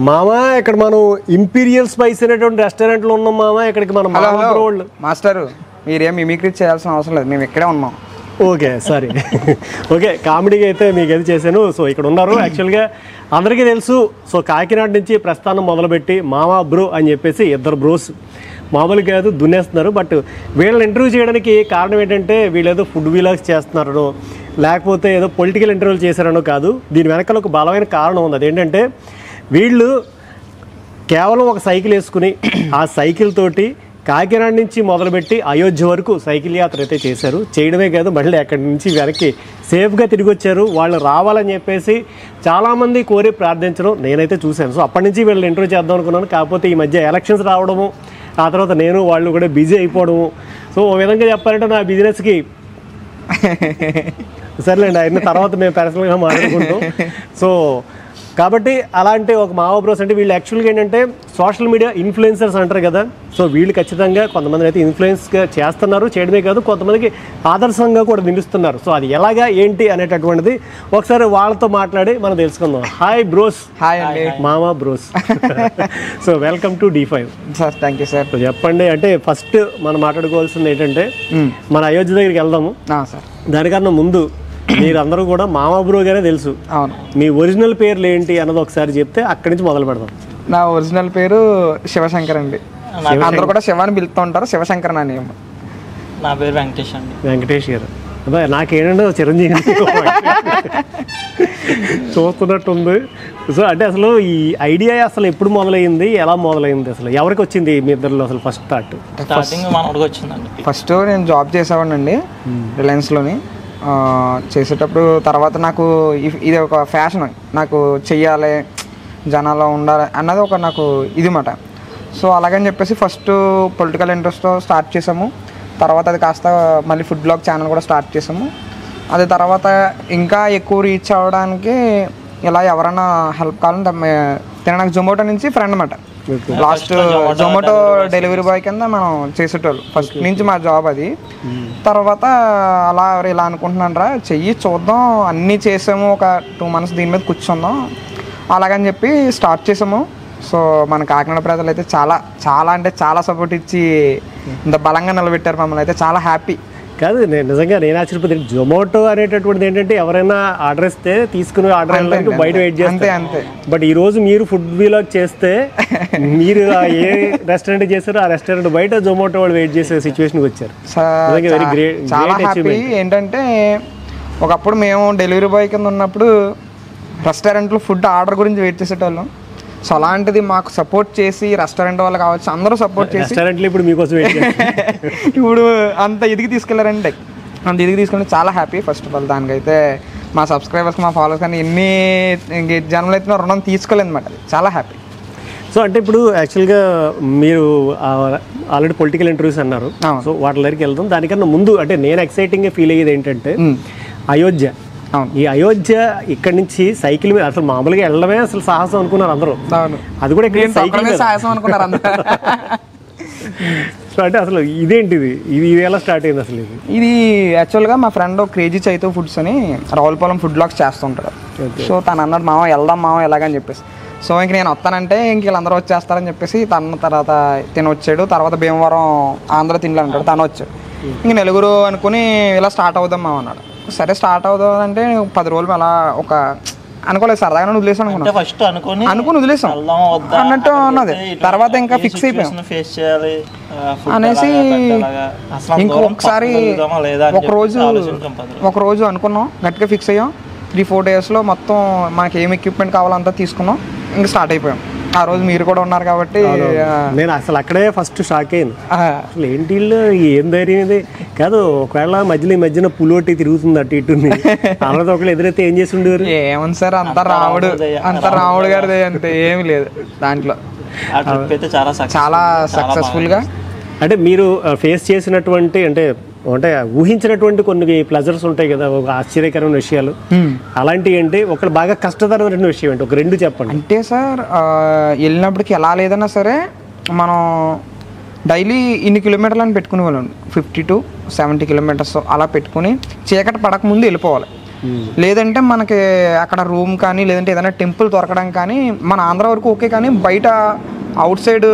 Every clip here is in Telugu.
మామ ఇక్కడ మనం ఇంపీరియల్ స్పైస్ అనేటువంటి రెస్టారెంట్లో ఉన్నాం మామ. ఇక్కడికి మనం మాస్టర్ మీరేం మిమిక్రీ చేయాల్సిన అవసరం లేదు, మేము ఇక్కడే ఉన్నాం. Okay sorry. ఓకే, కామెడీగా అయితే మీకు ఏది చేశాను. సో ఇక్కడ ఉన్నారు. యాక్చువల్గా అందరికీ తెలుసు. సో కాకినాడ నుంచి ప్రస్థానం మొదలుపెట్టి మామా బ్రో అని చెప్పేసి ఇద్దరు బ్రోస్ మామూలు కాదు దున్నేస్తున్నారు. బట్ వీళ్ళని ఇంటర్వ్యూ చేయడానికి కారణం ఏంటంటే వీళ్ళు ఏదో ఫుడ్ వీలాగ్స్ చేస్తున్నారనో లేకపోతే ఏదో పొలిటికల్ ఇంటర్వ్యూలు చేశారనో కాదు. దీని వెనకాల ఒక బలమైన కారణం ఉంది. అదేంటంటే వీళ్ళు కేవలం ఒక సైకిల్ వేసుకుని ఆ సైకిల్ తోటి కాకినాడ నుంచి మొదలుపెట్టి అయోధ్య వరకు సైకిల్ యాత్ర అయితే చేశారు. చేయడమే కాదు, మళ్ళీ అక్కడి నుంచి వెనక్కి సేఫ్గా తిరిగి వచ్చారు. వాళ్ళు రావాలని చెప్పేసి చాలామంది కోరి ప్రార్థించడం నేనైతే చూశాను. సో అప్పటి నుంచి వీళ్ళు ఇంటర్వ్యూ చేద్దాం అనుకున్నాను. కాకపోతే ఈ మధ్య ఎలక్షన్స్ రావడము, ఆ తర్వాత నేను వాళ్ళు కూడా బిజీ అయిపోవడము. సో ఓ విధంగా చెప్పాలంటే నా బిజినెస్కి సర్లేండి అయిన తర్వాత మేము పర్సనల్గా మాట్లాడుకుంటాం. సో కాబట్టి అలాంటి ఒక మావో బ్రోస్ అంటే వీళ్ళు యాక్చువల్గా ఏంటంటే సోషల్ మీడియా ఇన్ఫ్లుయెన్సర్స్ అంటారు కదా. సో వీళ్ళు ఖచ్చితంగా కొంతమంది అయితే ఇన్ఫ్లుయెన్స్గా చేస్తున్నారు, చేయడమే కాదు కొంతమందికి ఆదర్శంగా కూడా నిలుస్తున్నారు. సో అది ఎలాగా ఏంటి అనేటటువంటిది ఒకసారి వాళ్ళతో మాట్లాడి మనం తెలుసుకుందాం. Hi bros. హాయ్ అండి మామా bros. So welcome to D5 sir. Thank you sir. So చెప్పండి, అంటే ఫస్ట్ మనం మాట్లాడుకోవాల్సింది ఏంటంటే మన అయోధ్య దగ్గరికి వెళ్దాము. సార్ దానికన్నా ముందు మీరందరూ కూడా మామా బ్రో గానే తెలుసు. అవును. మీ ఒరిజినల్ పేర్లు ఏంటి అన్నది ఒకసారి చెప్తే అక్కడి నుంచి మొదలు పెడదాం. నా ఒరిజినల్ పేరు శివశంకర్ అండి. అందరూ కూడా శివ అని పిలుస్తూ ఉంటారు. శివశంకర్ అని. నా పేరు వెంకటేష్ అండి. వెంకటేష్ గారు. అదే నాకేంటంటే చిరంజీవి చూస్తున్నట్టుంది. సో అంటే అసలు ఈ ఐడియా అసలు ఎప్పుడు మొదలైంది, ఎలా మొదలైంది, అసలు ఎవరికి వచ్చింది మీ ఇద్దరిలో అసలు ఫస్ట్ స్టార్టింగ్ మనోడికి వచ్చిందండి. ఫస్ట్ నేను జాబ్ చేసేవాడిని అండి రిలయన్స్లోని. చేసేటప్పుడు తర్వాత నాకు ఇది ఒక ఫ్యాషన్, నాకు చెయ్యాలి జనాల్లో ఉండాలి అన్నది ఒక నాకు ఇది మాట. సో అలాగని చెప్పేసి ఫస్ట్ పొలిటికల్ ఇంట్రెస్ట్తో స్టార్ట్ చేసాము. తర్వాత అది కాస్త మళ్ళీ ఫుడ్ బ్లాగ్ ఛానల్ కూడా స్టార్ట్ చేసాము. అది తర్వాత ఇంకా ఎక్కువ రీచ్ అవ్వడానికి ఇలా ఎవరైనా హెల్ప్ కావాలంటే నాకు జొమాటో నుంచి ఫ్రెండ్ అన్నమాట. లాస్ట్ జొమాటో డెలివరీ బాయ్ కింద మనం చేసేటోళ్ళు ఫస్ట్ నుంచి మా జాబ్ అది. తర్వాత అలా ఇలా అనుకుంటున్నాను రా చెయ్యి చూద్దాం, అన్నీ చేసాము, ఒక 2 months దీని మీద కూర్చుందాం అలాగని చెప్పి స్టార్ట్ చేసాము. సో మన కాకినాడ ప్రజలు అయితే చాలా చాలా అంటే చాలా సపోర్ట్ ఇచ్చి ఇంత బలంగా నిలబెట్టారు మమ్మల్ని. అయితే చాలా హ్యాపీ. కాదు, నేను ఆశ్చర్యపోతే జొమాటో అనేటటువంటిది ఏంటంటే ఎవరైనా ఆర్డర్ ఇస్తే తీసుకుని ఆర్డర్ వెళ్ళడానికి బయట వెయిట్ చేస్తే అంతే. బట్ ఈ రోజు మీరు ఫుడ్ వీలాగ్ చేస్తే మీరు ఏ రెస్టారెంట్ చేస్తారో ఆ రెస్టారెంట్ బయట జొమాటో వాళ్ళు వెయిట్ చేసే సిచ్యువేషన్కి వచ్చారు. Very great. చాలా హ్యాపీ. ఏంటంటే ఒకప్పుడు మేము డెలివరీ బాయ్ కింద ఉన్నప్పుడు రెస్టారెంట్లో ఫుడ్ ఆర్డర్ గురించి వెయిట్ చేసేటోళ్ళం. సో అలాంటిది మాకు సపోర్ట్ చేసి రెస్టారెంట్ వాళ్ళు కావచ్చు అందరూ సపోర్ట్ చేసి రెస్టారెంట్లు ఇప్పుడు మీకోసం ఇప్పుడు అంత ఇదికి తీసుకెళ్లారంటే అంత ఇదికి తీసుకెళ్ళి చాలా హ్యాపీ. ఫస్ట్ ఆఫ్ ఆల్ దానికైతే మా సబ్స్క్రైబర్స్ మా ఫాలోవర్స్ కానీ ఎన్ని జన్మలు అయితే రుణం తీసుకోలేదు అనమాట. చాలా హ్యాపీ. సో అంటే ఇప్పుడు యాక్చువల్గా మీరు ఆల్రెడీ పొలిటికల్ ఇంటర్వ్యూస్ అన్నారు. సో వాటి దగ్గరికి వెళ్దాం. దానికన్నా ముందు అంటే నేను ఎక్సైటింగ్గా ఫీల్ అయ్యేది ఏంటంటే అయోధ్య. ఈ అయోధ్య ఇక్కడ నుంచి సైకిల్ మీద అసలు మామూలుగా వెళ్ళడమే అసలు సాహసం అనుకున్నారు అందరూ. అది కూడా ఇక్కడ సైకిల్ సాహసం అనుకున్నారు అందరూ. సో అంటే అసలు ఇదేంటిది, ఇది ఎలా స్టార్ట్ అయింది అసలు? ఇది యాక్చువల్గా మా ఫ్రెండ్ క్రేజీ చైతూ ఫుడ్స్ అని రావులపాలెం ఫుడ్ బ్లాగ్స్ చేస్తుంటారు. సో తను అన్నాడు మామ వెళ్దాం మామ ఎలాగని చెప్పేసి. సో ఇంక నేను వస్తానంటే ఇంక వీళ్ళందరూ వచ్చేస్తారని చెప్పేసి తన తర్వాత తిని వచ్చాడు. తర్వాత భీమవరం ఆంధ్ర తిండి అంటాడు తను వచ్చాడు. ఇంక నలుగురు అనుకుని ఇలా స్టార్ట్ అవుదాం మామ అన్నాడు. సరే స్టార్ట్ అవుతుంది అంటే 10 రోజులు అలా ఒక అనుకోలేదు, సరదాగా వదిలేసాం అనుకున్నాను. ఫస్ట్ అనుకుని వదిలేసాం అన్నట్టు ఉన్నది. తర్వాత ఇంకా ఫిక్స్ అయిపోయాం అనేసి ఇంకొకసారి ఒక రోజు అనుకున్నాం, గట్టిగా ఫిక్స్ అయ్యాం. 3-4 daysలో మొత్తం మనకి ఏం ఎక్విప్మెంట్ కావాలో అంతా తీసుకున్నాం. ఇంకా స్టార్ట్ అయిపోయాం. ఆ రోజు మీరు కూడా ఉన్నారు కాబట్టి నేను అసలు అక్కడే ఫస్ట్ షాక్ అయ్యాను. అసలు ఏంటి ఏం ధైర్యం ఇది కాదు. ఒకవేళ మధ్యన పులోటి తిరుగుతుంది అటు ఇటు అన్నది ఒకళ్ళు ఎదురైతే ఏం చేసి ఉండేవారు? ఏమని సార్ అంత రాముడు గారిది అంతే ఏమి లేదు దాంట్లో. చాలా సక్సెస్ఫుల్గా అంటే మీరు ఫేస్ చేసినటువంటి అంటే ఊహించినటువంటి కొన్ని ప్లెజర్స్ ఉంటాయి కదా, ఒక ఆశ్చర్యకరమైన విషయాలు అలాంటివి ఏంటి? ఒకటి బాగా కష్టతరమైన విషయం ఏంటి? ఒక 2 చెప్పండి. అంటే సార్ వెళ్ళినప్పటికి ఎలా లేదన్నా సరే మనం డైలీ ఇన్ని కిలోమీటర్లు అని పెట్టుకునే వాళ్ళం. 50 to 70 kilometers అలా పెట్టుకుని చీకటి పడకముందు వెళ్ళిపోవాలి. లేదంటే మనకి అక్కడ రూమ్ కానీ లేదంటే ఏదైనా టెంపుల్ దొరకడం కానీ మన ఆంధ్ర వరకు ఓకే, కానీ బయట అవుట్ సైడ్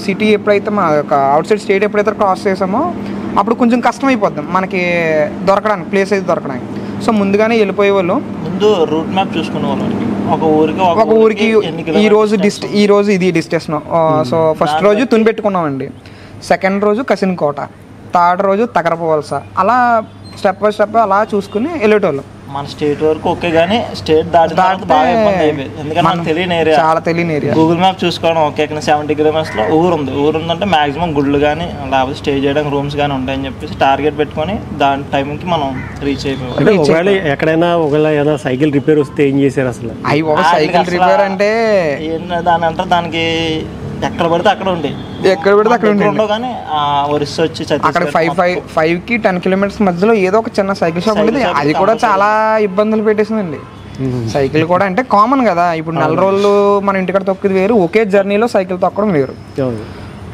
సిటీ ఎప్పుడైతే మన అవుట్ సైడ్ స్టేట్ ఎప్పుడైతే క్రాస్ చేసామో అప్పుడు కొంచెం కష్టం అయిపోద్దాం మనకి దొరకడానికి, ప్లేస్ అయితే దొరకడానికి. సో ముందుగానే వెళ్ళిపోయే వాళ్ళు, ముందు రూట్ మ్యాప్ చూసుకునే వాళ్ళు. ఒక ఊరికి ఈ రోజు ఇది డిస్టెన్స్. సో ఫస్ట్ రోజు తునిపెట్టుకున్నామండి, సెకండ్ రోజు కసిన్కోట, థర్డ్ రోజు తగరపు వలస, అలా స్టెప్ బై స్టెప్ అలా చూసుకుని వెళ్ళేటోళ్ళం. మన స్టేట్ వరకు ఓకే, కానీ స్టేట్ దాటితే బాగా ఇబ్బంది అయిపోయింది. ఎందుకంటే మనకు తెలియని ఏరియా, చాలా తెలియని ఏరియా. గూగుల్ మ్యాప్ చూసుకోవడం ఓకే, ఇక్కడ 70 కిలోమీటర్స్లో ఊరు ఉందంటే మాక్సిమం గుళ్ళు కానీ లేకపోతే స్టే చేయడానికి రూమ్స్ కానీ ఉంటాయని చెప్పేసి టార్గెట్ పెట్టుకొని దాని టైంకి మనం రీచ్ అయిపోయాం. అంటే ఒకవేళ ఎక్కడైనా ఏదైనా సైకిల్ రిపేర్ వస్తే ఏం చేశారు అసలు? సైకిల్ రిపేర్ అంటే దాని అంటారు, దానికి ఎక్కడ పడితే అక్కడ ఉండే, ఎక్కడ పడితే అక్కడ ఉండవు. కానీ ఒరిస్సా వచ్చి అక్కడ 5కి 10 కిలోమీటర్స్ మధ్యలో ఏదో ఒక చిన్న సైకిల్ షాప్ ఉండేది. అది కూడా చాలా ఇబ్బందులు పెట్టేసిందండి. సైకిల్ కూడా అంటే కామన్ కదా, ఇప్పుడు 4 రోజులు మన ఇంటికాడ తొక్కిది వేరు, ఒకే జర్నీలో సైకిల్ తొక్కడం వేరు.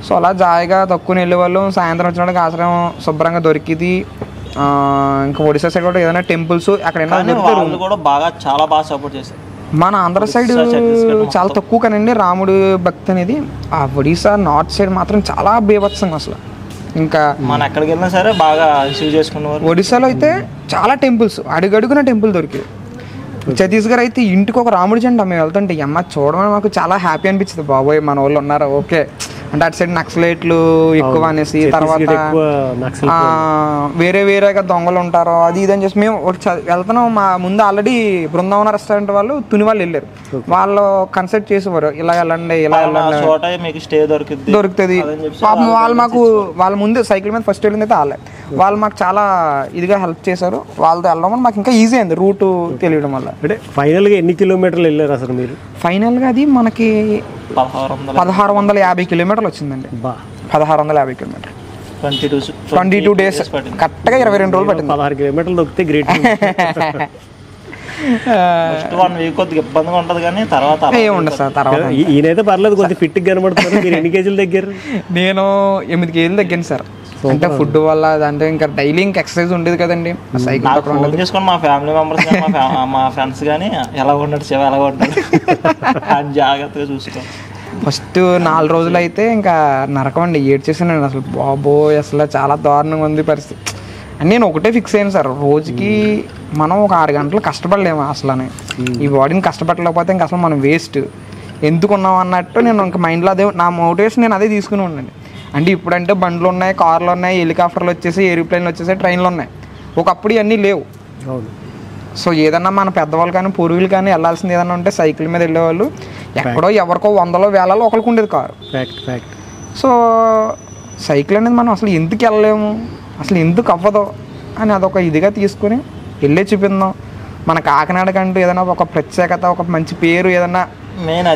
సో అలా జాయిగా తక్కువ వెళ్ళేవాళ్ళు. సాయంత్రం వచ్చినప్పుడు ఆశ్రమం శుభ్రంగా దొరికింది. ఇంకా ఒడిశా సైడ్ కూడా ఏదైనా టెంపుల్స్ అక్కడ కూడా చాలా బాగా సపోర్ట్ చేశారు. మన ఆంధ్ర సైడ్ చాలా తక్కువ కానండి రాముడు భక్తి అనేది. ఆ ఒడిశా నార్త్ సైడ్ మాత్రం చాలా బీభత్సంగా అసలు. ఇంకా మనం ఎక్కడికి వెళ్ళినా సరే బాగా రిసీవ్ చేసుకునేవారు. ఒడిశాలో అయితే చాలా టెంపుల్స్, అడుగడుగున టెంపుల్ దొరికింది. ఛత్తీస్గఢ్ అయితే ఇంటికి ఒక రాముడి జెండా మేము వెళ్తుంటే అమ్మ చూడమని మాకు చాలా హ్యాపీ అనిపించింది. బాబోయ్ మన వాళ్ళు ఉన్నారు ఓకే అంటే అటు సైడ్ నక్సలైట్లు ఎక్కువ అనేసి, తర్వాత వేరేగా దొంగలు ఉంటారు అది ఇది అని చెప్పి మేము వెళ్తున్నాం. మా ముందు ఆల్రెడీ బృందావన రెస్టారెంట్ వాళ్ళు తుని వాళ్ళు వెళ్ళారు, వాళ్ళు కన్సల్ట్ చేసేవారు ఇలా వెళ్ళండి దొరుకుతుంది. పాపం వాళ్ళు మాకు వాళ్ళ ముందు సైకిల్ మీద ఫస్ట్ వెళ్ళింది అయితే వాళ్ళు మాకు చాలా ఇదిగా హెల్ప్ చేశారు. వాళ్ళతో వెళ్ళడం మాకు ఇంకా ఈజీ అయింది రూట్ తెలియడం వల్ల. అంటే ఫైనల్గా ఎన్ని కిలోమీటర్లు వెళ్ళారు అసలు మీరు? ఫైనల్గా అది మనకి 1650 కిలోమీటర్లు వచ్చిందండి. 1650 కిలోమీటర్లు 22 డేస్, కరెక్ట్గా 22 రోజులు పట్టింది. 16 కిలోమీటర్లు దొరికితే గ్రేట్. కొద్దిగా ఇబ్బందిగా ఉంటుంది కానీ తర్వాత ఏముండదు సార్. తర్వాత ఈయనైతే పర్లేదు, కొద్దిగా ఫిట్ కనబడుతున్నారు. మీరు ఎన్ని కేజీలు దగ్గర? నేను 8 కేజీలు తగ్గాను సార్. అంటే ఫుడ్ వల్ల అంటే ఇంకా డైలీ ఇంకా ఎక్సర్సైజ్ ఉండేది కదండి. సైకిల్ చేసుకొని మా ఫ్యామిలీ మెంబర్స్ మా ఫ్రెండ్స్ కానీ ఎలా ఉన్నాడు శివ ఎలా ఉంటాడు అని జాగ్రత్తగా చూసుకో. ఫస్ట్ 4 రోజులు అయితే ఇంకా నరకం అండి, ఏడ్చేసానండి అసలు. బాబోయ్ అసలు చాలా దారుణంగా ఉంది పరిస్థితి. అని నేను ఒకటే ఫిక్స్ అయ్యాను సార్, రోజుకి మనం ఒక 6 గంటలు కష్టపడలేము అసలు అని. ఈ బాడీని కష్టపడలేకపోతే ఇంకా అసలు మనం వేస్ట్ ఎందుకున్నాం అన్నట్టు నేను ఇంకా మైండ్లో అదే నా మోటివేషన్, నేను అదే తీసుకుని ఉండండి. అంటే ఇప్పుడంటే బండ్లు ఉన్నాయి, కార్లు ఉన్నాయి, హెలికాప్టర్లు వచ్చేసి, ఏరోప్లేన్లు వచ్చేసి, ట్రైన్లు ఉన్నాయి. ఒకప్పుడు ఇవన్నీ లేవు. సో ఏదన్నా మన పెద్దవాళ్ళు కానీ పూర్వీకులు కానీ వెళ్ళాల్సింది ఏదన్నా ఉంటే సైకిల్ మీద వెళ్ళేవాళ్ళు. ఎక్కడో ఎవరికో 100లో 1000లో ఒకరికి ఉండేది కారు. సో సైకిల్ అనేది మనం అసలు ఎందుకు వెళ్ళలేము, అసలు ఎందుకు అవ్వదు అని అదొక ఇదిగా తీసుకుని వెళ్ళే చూపిందాం. మన కాకినాడ కంటూ ఏదైనా ఒక ప్రత్యేకత, ఒక మంచి పేరు ఏదన్నా మెయిన్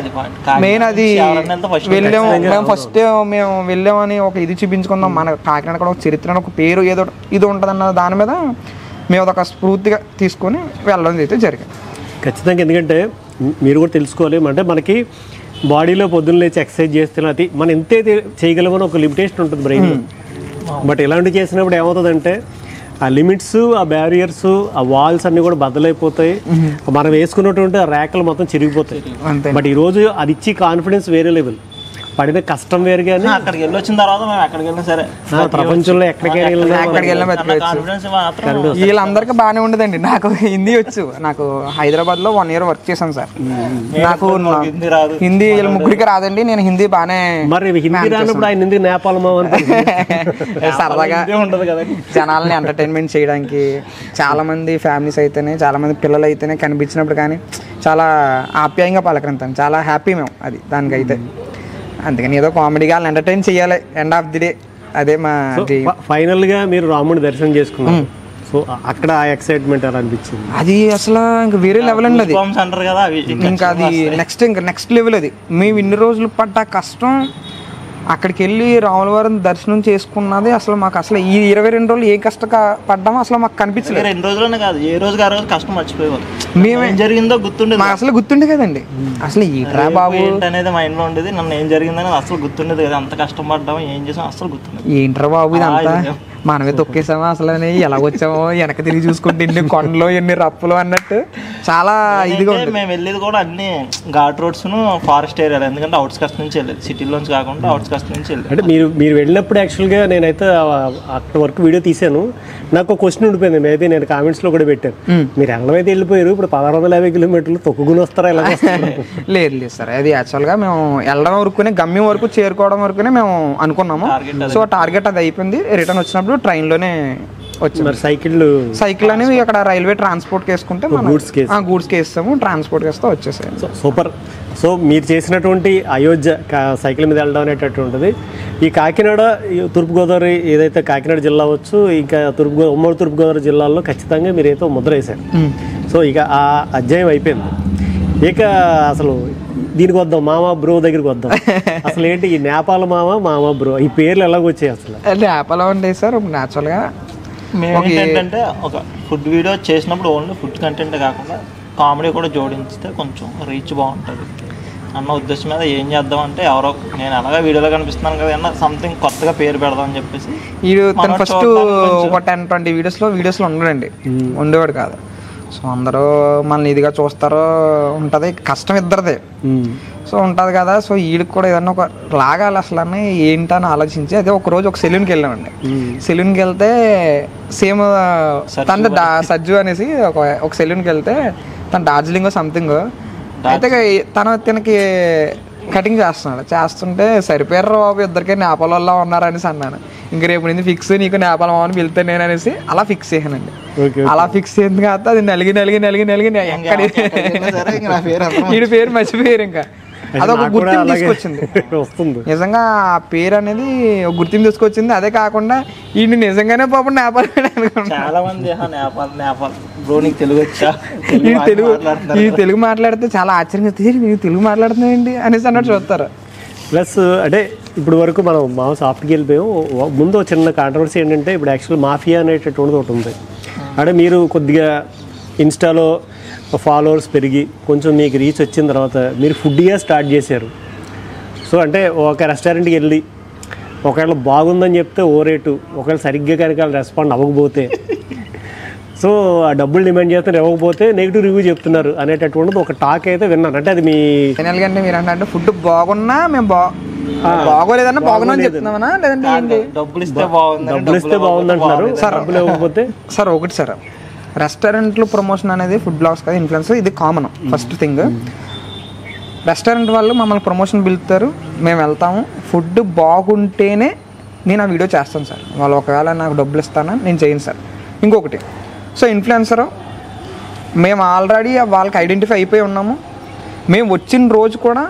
అది వెళ్ళాము. మేము ఫస్ట్ మేము వెళ్ళామని ఒక ఇది చూపించుకుందాం. మన కాకినాడ కూడా ఒక చరిత్ర, ఒక పేరు ఏదో ఇది ఉంటుందన్న దాని మీద మేము అదొక స్ఫూర్తిగా తీసుకొని వెళ్ళడం అయితే జరిగింది. ఖచ్చితంగా. ఎందుకంటే మీరు కూడా తెలుసుకోవాలి, అంటే మనకి బాడీలో పొద్దున్న లేచి ఎక్సర్సైజ్ చేస్తున్న అది మనం ఎంతైతే చేయగలమని ఒక లిమిటేషన్ ఉంటుంది బ్రెయిన్. బట్ ఇలాంటివి చేసినప్పుడు ఏమవుతుందంటే ఆ లిమిట్స్, ఆ బ్యారియర్స్, ఆ వాల్స్ అన్ని కూడా బద్దలైపోతాయి. మనం వేసుకున్నటువంటి ఆ ర్యాకులు మొత్తం చిరిగిపోతాయి. బట్ ఈ రోజు అది ఇచ్చి కాన్ఫిడెన్స్ వేరే లెవెల్, పడిన కష్టం వేరు. కానీ అక్కడికి వెళ్ళి వచ్చిన తర్వాత మేము ఎక్కడికి వెళ్ళినా సరే ప్రపంచంలో ఎక్కడికైనా వీళ్ళందరికీ బాగానే ఉండదండి. నాకు హిందీ వచ్చు. నాకు హైదరాబాద్లో 1 year వర్క్ చేశాను సార్. నాకు హిందీ వీళ్ళ ముగ్గురికి రాదండి. నేను హిందీ బాగానే. మరి హిందీ రానప్పుడు ఆయన హిందీ నేపాలమా సరదాగా ఉండదు కదా, జనాలని ఎంటర్టైన్మెంట్ చేయడానికి. చాలామంది ఫ్యామిలీస్ అయితేనే, చాలామంది పిల్లలు అయితేనే కనిపించినప్పుడు కానీ చాలా ఆప్యాయంగా పలకరింతాను. చాలా హ్యాపీ మేము అది దానికైతే. అందుకని ఏదో కామెడీగా ఎంటర్టైన్ చేయాలి ఎండ్ ఆఫ్ ది డే. అదే మా ఫైనల్గా మీరు రాముడి దర్శనం చేసుకున్నారు. సో అక్కడ ఆ ఎక్సైట్మెంట్ ఎలా అనిపించింది? అది అసలు ఇంకా వేరే లెవెల్ అండి. అది ఇంకా అది నెక్స్ట్ లెవెల్. అది మేము ఇన్ని రోజులు పడ్డ కష్టం అక్కడికి వెళ్ళి రాములవారిని దర్శనం చేసుకున్నది అసలు మాకు అసలు ఈ 22 రోజులు ఏ కష్టపడ్డామో అసలు మాకు కనిపించలేదు. 2 రోజులనే కాదు, ఏ రోజు ఆ రోజు కష్టం మర్చిపోయేవారు. మేమేం జరిగిందో గుర్తుండేది మాకు అసలు గుర్తుండే కదండి. అసలు ఏంట్రా బాబు అనేది మైండ్ లో ఉండేది. నన్ను ఏం జరిగిందని అసలు గుర్తుండేది కదా. అంత కష్టం పడ్డాము, ఏం చేసాం అసలు గుర్తుండేది. ఏంట్రా బాబు ఇదంతా మనమే తొక్కేసామా అసలు ఎలా వచ్చామో వెనక తిరిగి చూసుకుంటే ఎన్ని కొండలు ఎన్ని రప్పులు అన్నట్టు చాలా ఇదిగా ఉంది. మేము వెళ్ళేది కూడా అన్ని ఘాట్ రోడ్స్ ఫారెస్ట్ ఏరియాలు, ఎందుకంటే అవుట్స్కట్స్ నుంచి వెళ్ళేది, సిటీలోంచి కాకుండా అవుట్స్కట్స్ నుంచి వెళ్ళేది. అంటే మీరు వెళ్ళినప్పుడు యాక్చువల్గా నేనైతే అక్కడ వరకు వీడియో తీసాను. నాకు ఒక క్వశ్చన్ ఉండిపోయింది, మేబీ నేను కామెంట్స్లో కూడా పెట్టాను. మీరు వెళ్ళడం అయితే వెళ్ళిపోయారు, ఇప్పుడు 1650 కిలోమీటర్లు తొక్కుకుని వస్తారా ఎలా? లేదు లేదు సార్, అది యాక్చువల్గా మేము వెళ్ళడం వరకునే, గమ్యం వరకు చేరుకోవడం వరకునే మేము అనుకున్నాము. సో టార్గెట్ అది అయిపోయింది. రిటర్న్ వచ్చినప్పుడు ట్రైన్లోనే వచ్చాము. సైకిల్ అనేవి అక్కడ రైల్వే ట్రాన్స్పోర్ట్కి వేసుకుంటే గూడ్స్కి వేస్తాము, ట్రాన్స్పోర్ట్కి వేస్తే వచ్చేసాయి. సూపర్. సో మీరు చేసినటువంటి అయోధ్య సైకిల్ మీద వెళ్ళడం అనేటటువంటిది ఈ కాకినాడ, తూర్పుగోదావరి ఏదైతే కాకినాడ జిల్లా వచ్చు, ఇంకా ఉమ్మడి తూర్పుగోదావరి జిల్లాల్లో ఖచ్చితంగా మీరైతే ముద్ర వేశారు. సో ఇక ఆ అధ్యాయం అయిపోయింది. ఇక అసలు దీనికి వద్దాం, మామ బ్రో దగ్గరికి వద్దాం. అసలు ఏంటి ఈ నేపాల్ మామ బ్రో, ఈ పేర్లు ఎలాగొచ్చాయి అసలు? నేపాల్ అంటే సార్ న్యాచురల్గా ఏంటంటే ఒక ఫుడ్ వీడియో చేసినప్పుడు ఓన్లీ ఫుడ్ కంటెంట్ కాకుండా కామెడీ కూడా జోడించితే కొంచెం రీచ్ బాగుంటుంది అన్న ఉద్దేశం మీద ఏం చేద్దాం అంటే, ఎవరో నేను అలాగా వీడియోలో కనిపిస్తున్నాను కదా అన్న సంథింగ్ కొత్తగా పేరు పెడదాం అని చెప్పేసి ఫస్ట్ ఒక 10-20 వీడియోస్లో ఉండడండి, ఉండేవాడు కాదు. సో అందరూ మనల్ని ఇదిగా చూస్తారో ఉంటుంది, కష్టం ఇద్దరిదే. సో ఉంటుంది కదా, సో వీడికి కూడా ఏదన్నా ఒక లాగాలి అసలు అని ఏంటని ఆలోచించి అదే ఒక రోజు ఒక సెలూన్కి వెళ్ళామండి. సెలూన్కి వెళ్తే సేమ్ తన సజ్జు అనేసి ఒక సెలూన్కి వెళ్తే తన డార్జిలింగ్ సంథింగ్ అయితే తనకి కటింగ్ చేస్తుంటే సరిపోయారు బాబు, ఇద్దరికే నేపాల్ వల్ల ఉన్నారనేసి అన్నాను. ఇంక రేపు నుంచి ఫిక్స్, నీకు నేపాల్ అని వెళ్తే నేను అనేసి అలా ఫిక్స్ చేశానండి. అలా ఫిక్స్ అయింది కాదు, అది నలిగి ఎక్కడ వీడి పేరు మర్చిపోయారు. ఇంకా అదొక గుర్తింపు తీసుకొచ్చింది. నిజంగా ఆ పేరు అనేది ఒక గుర్తింపు తీసుకొచ్చింది. అదే కాకుండా ఈ నిజంగానే పాపం నేపాల్ చాలా మంది తెలుగు మాట్లాడితే చాలా ఆశ్చర్యంగా నీకు తెలుగు మాట్లాడుతున్నాయండి అనేసి అన్నట్టు చూస్తారు. ప్లస్ అంటే ఇప్పుడు వరకు మనం సాఫ్ట్కి వెళ్ళిపోయాం. ముందు చిన్న కాంట్రవర్సీ ఏంటంటే, ఇప్పుడు యాక్చువల్ మాఫియా అనేటటువంటిది ఒకటి ఉంది. అంటే మీరు కొద్దిగా ఇన్స్టాలో ఫాలోవర్స్ పెరిగి కొంచెం మీకు రీచ్ వచ్చిన తర్వాత మీరు ఫుడ్గా స్టార్ట్ చేశారు. సో అంటే ఒక రెస్టారెంట్కి వెళ్ళి ఒకవేళ బాగుందని చెప్తే ఓ రేటు, ఒకవేళ సరిగ్గా కనుక రెస్పాండ్ అవ్వకపోతే, సో ఆ డబ్బులు డిమాండ్ చేస్తే ఇవ్వకపోతే నెగిటివ్ రివ్యూ చెప్తున్నారు అనేటటువంటిది ఒక టాక్ అయితే విన్నాను. అంటే అది మీ ఫైనల్గా అంటే మీరు అంటే ఫుడ్ బాగున్నా మేము బాగోలేదన్నా బాగున్నా చెప్తున్నామన్నా, లేదంటే డబ్బులు ఇస్తే బాగుంది అంటున్నారు. డబ్బులు ఇవ్వకపోతే సార్ ఒకటి సార్, రెస్టారెంట్లో ప్రమోషన్ అనేది ఫుడ్ బ్లాగ్స్ కదా ఇన్ఫ్లుయెన్సర్, ఇది కామన్. ఫస్ట్ థింగ్, రెస్టారెంట్ వాళ్ళు మమ్మల్ని ప్రమోషన్ పిలుస్తారు, మేము వెళ్తాము. ఫుడ్ బాగుంటేనే నేను ఆ వీడియో చేస్తాను సార్. వాళ్ళు ఒకవేళ నాకు డబ్బులు ఇస్తానని నేను చేయను సార్. ఇంకొకటి, సో ఇన్ఫ్లుయెన్సర్ మేము ఆల్రెడీ వాళ్ళకి ఐడెంటిఫై అయిపోయి ఉన్నాము. మేము వచ్చిన రోజు కూడా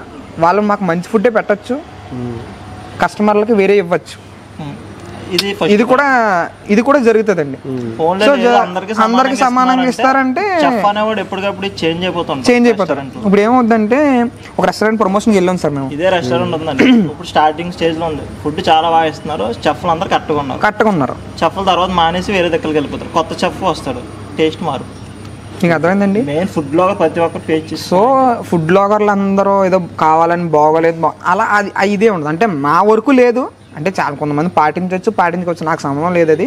వాళ్ళు మాకు మంచి ఫుడ్డే పెట్టచ్చు, కస్టమర్లకి వేరే ఇవ్వచ్చు. ఇది కూడా జరుగుతుందండి. అందరికి సమానంగా ఇస్తారంటే చేంజ్ అయిపోతారు. ఇప్పుడు ఏమవుతుందంటే ఒక రెస్టారెంట్ ప్రమోషన్కి వెళ్ళాం సార్ మేము. ఇదే రెస్టారెంట్ ఉందండి, ఇప్పుడు స్టార్టింగ్ స్టేజ్ లో ఉంది. ఫుడ్ చాలా బాగా ఇస్తున్నారు, చెఫ్లు అందరు కరెక్ట్గా ఉన్నారు. చెఫ్ల తర్వాత మానేసి వేరే దగ్గరికి వెళ్ళిపోతారు, కొత్త చెఫ్ వస్తాడు, టేస్ట్ మారు. మీకు అర్థమైందండి. నేను ఫుడ్ బ్లాగర్ ప్రతి ఒక్కరు ఫేస్ చేసి, సో ఫుడ్ బ్లాగర్లు అందరూ ఏదో కావాలని బాగోలేదు అలా అది ఇదే ఉండదు. అంటే మా వరకు లేదు, అంటే చాలా కొంతమంది పాటించవచ్చు, నాకు సంబంధం లేదు అది.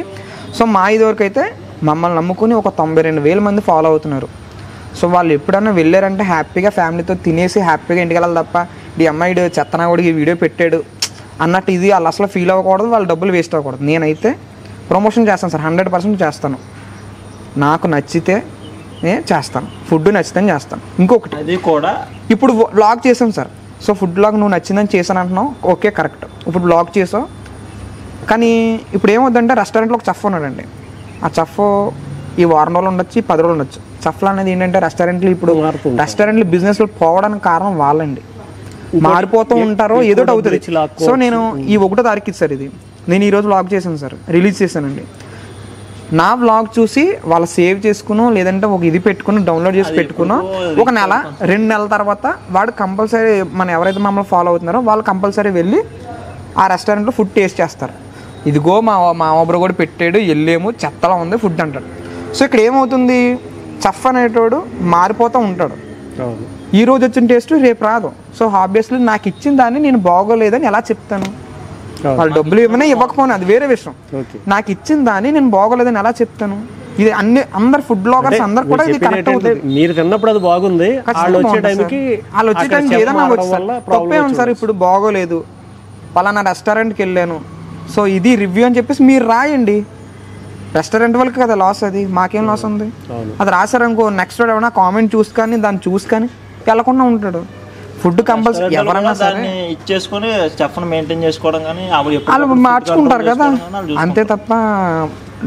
సో మా ఇది వరకు అయితే మమ్మల్ని నమ్ముకుని ఒక 92,000 మంది ఫాలో అవుతున్నారు. సో వాళ్ళు ఎప్పుడన్నా వెళ్ళారంటే హ్యాపీగా ఫ్యామిలీతో తినేసి హ్యాపీగా ఇంటికి వెళ్ళాలి తప్ప ఈ అమ్మాయిడు చెత్తనాగుడికి వీడియో పెట్టాడు అన్నట్టు ఇది వాళ్ళు అసలు ఫీల్ అవ్వకూడదు, వాళ్ళ డబ్బులు వేస్ట్ అవ్వకూడదు. నేనైతే ప్రమోషన్ చేస్తాను సార్, 100% చేస్తాను. నాకు నచ్చితే చేస్తాను, ఫుడ్ నచ్చితే చేస్తాను. ఇంకొకటి, అది కూడా ఇప్పుడు వ్లాగ్ చేసాం సార్. సో ఫుడ్ బ్లాగ్ నువ్వు నచ్చిందని చేశాను అంటున్నావు, ఓకే కరెక్ట్. ఇప్పుడు బ్లాగ్ చేసావు, కానీ ఇప్పుడు ఏమవుతుందంటే రెస్టారెంట్లో ఒక చెఫ్ ఉన్నాడండి. ఆ చెఫ్ ఈ వారం రోజులు ఉండొచ్చు, 10 రోజులు ఉండొచ్చు. చెఫ్లు అనేది ఏంటంటే రెస్టారెంట్లు బిజినెస్లో పోవడానికి కారణం వాళ్ళండి. మారిపోతూ ఉంటారో ఏదో అవుతుంది. సో నేను ఈ 1వ తారీఖు సార్, ఇది నేను ఈరోజు వ్లాగ్ చేశాను సార్, రిలీజ్ చేశానండి. నా వ్లాగ్ చూసి వాళ్ళు సేవ్ చేసుకునో లేదంటే ఒక ఇది పెట్టుకుని డౌన్లోడ్ చేసి పెట్టుకునో ఒక నెల 2 నెలల తర్వాత వాడు కంపల్సరీ మనం ఎవరైతే మమ్మల్ని ఫాలో అవుతున్నారో వాళ్ళు కంపల్సరీ వెళ్ళి ఆ రెస్టారెంట్లో ఫుడ్ టేస్ట్ చేస్తారు. ఇదిగో మా బ్రో కూడా పెట్టాడు, వెళ్ళేమో చెత్తలా ఉంది ఫుడ్ అంటాడు. సో ఇక్కడ ఏమవుతుంది, చెఫ్ అనేటోడు మారిపోతూ ఉంటాడు. ఈ రోజు వచ్చిన టేస్ట్ రేపు రాదు. సో ఆబ్వియస్లీ నాకు ఇచ్చిన దాన్ని నేను బాగోలేదని ఎలా చెప్తాను? వాళ్ళు డబ్బులు ఇవ్వకపోయినా అది వేరే విషయం. నాకు ఇచ్చిన దాన్ని నేను బాగోలేదని ఎలా చెప్తాను? ఇది అందరు ఫుడ్ బ్లాగర్స్ అందరు కూడా ఇది కరెక్ట్ అవుతుంది. మీరు తిన్నప్పుడు అది బాగుంది, వాళ్ళు వచ్చే టైంకి ఏదైనా తప్పే ఉంది సార్. ఇప్పుడు బాగోలేదు, పలానా రెస్టారెంట్కి వెళ్ళాను, సో ఇది రివ్యూ అని చెప్పేసి మీరు రాయండి. రెస్టారెంట్ వాళ్ళకి కదా లాస్, అది మాకేం లాస్ ఉంది? అది రాశారనుకో, నెక్స్ట్ ఏమైనా కామెంట్ చూసుకొని దాన్ని చూసుకొని వెళ్ళకుండా ఉంటాడు. ఫుడ్ కంపల్సరీ ఎవరన్నా సరే ఇచ్చేసుకొని చెఫ్ని మెయింటైన్ చేసుకోవడం కానీ వాళ్ళు మార్చుకుంటారు కదా, అంతే తప్ప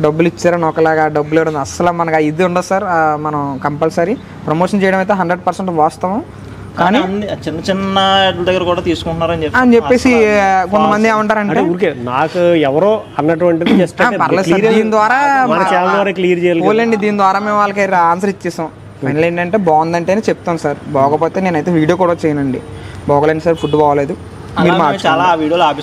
డబ్బులు ఇచ్చారని ఒకలాగా డబ్బులు ఇవ్వడం అసలు మనకు ఇది ఉండదు సార్. మనం కంపల్సరీ ప్రమోషన్ చేయడం అయితే 100% వాస్తవం. కానీ చిన్న చిన్న దగ్గర కూడా తీసుకుంటున్నారని చెప్పేసి కొంతమంది ఏమంటారంటే నాకు ఎవరో అన్నటువంటిది దీని ద్వారా క్లియర్ చేయాలి. దీని ద్వారా మేము వాళ్ళకి ఆన్సర్ ఇచ్చేసాం. ఫైనల్ ఏంటంటే బాగుందంటేనే చెప్తాను సార్, బాగోపోతే నేనైతే వీడియో కూడా చేయనండి. బాగోలేదు సార్, ఫుడ్ బాగోలేదు, మీరు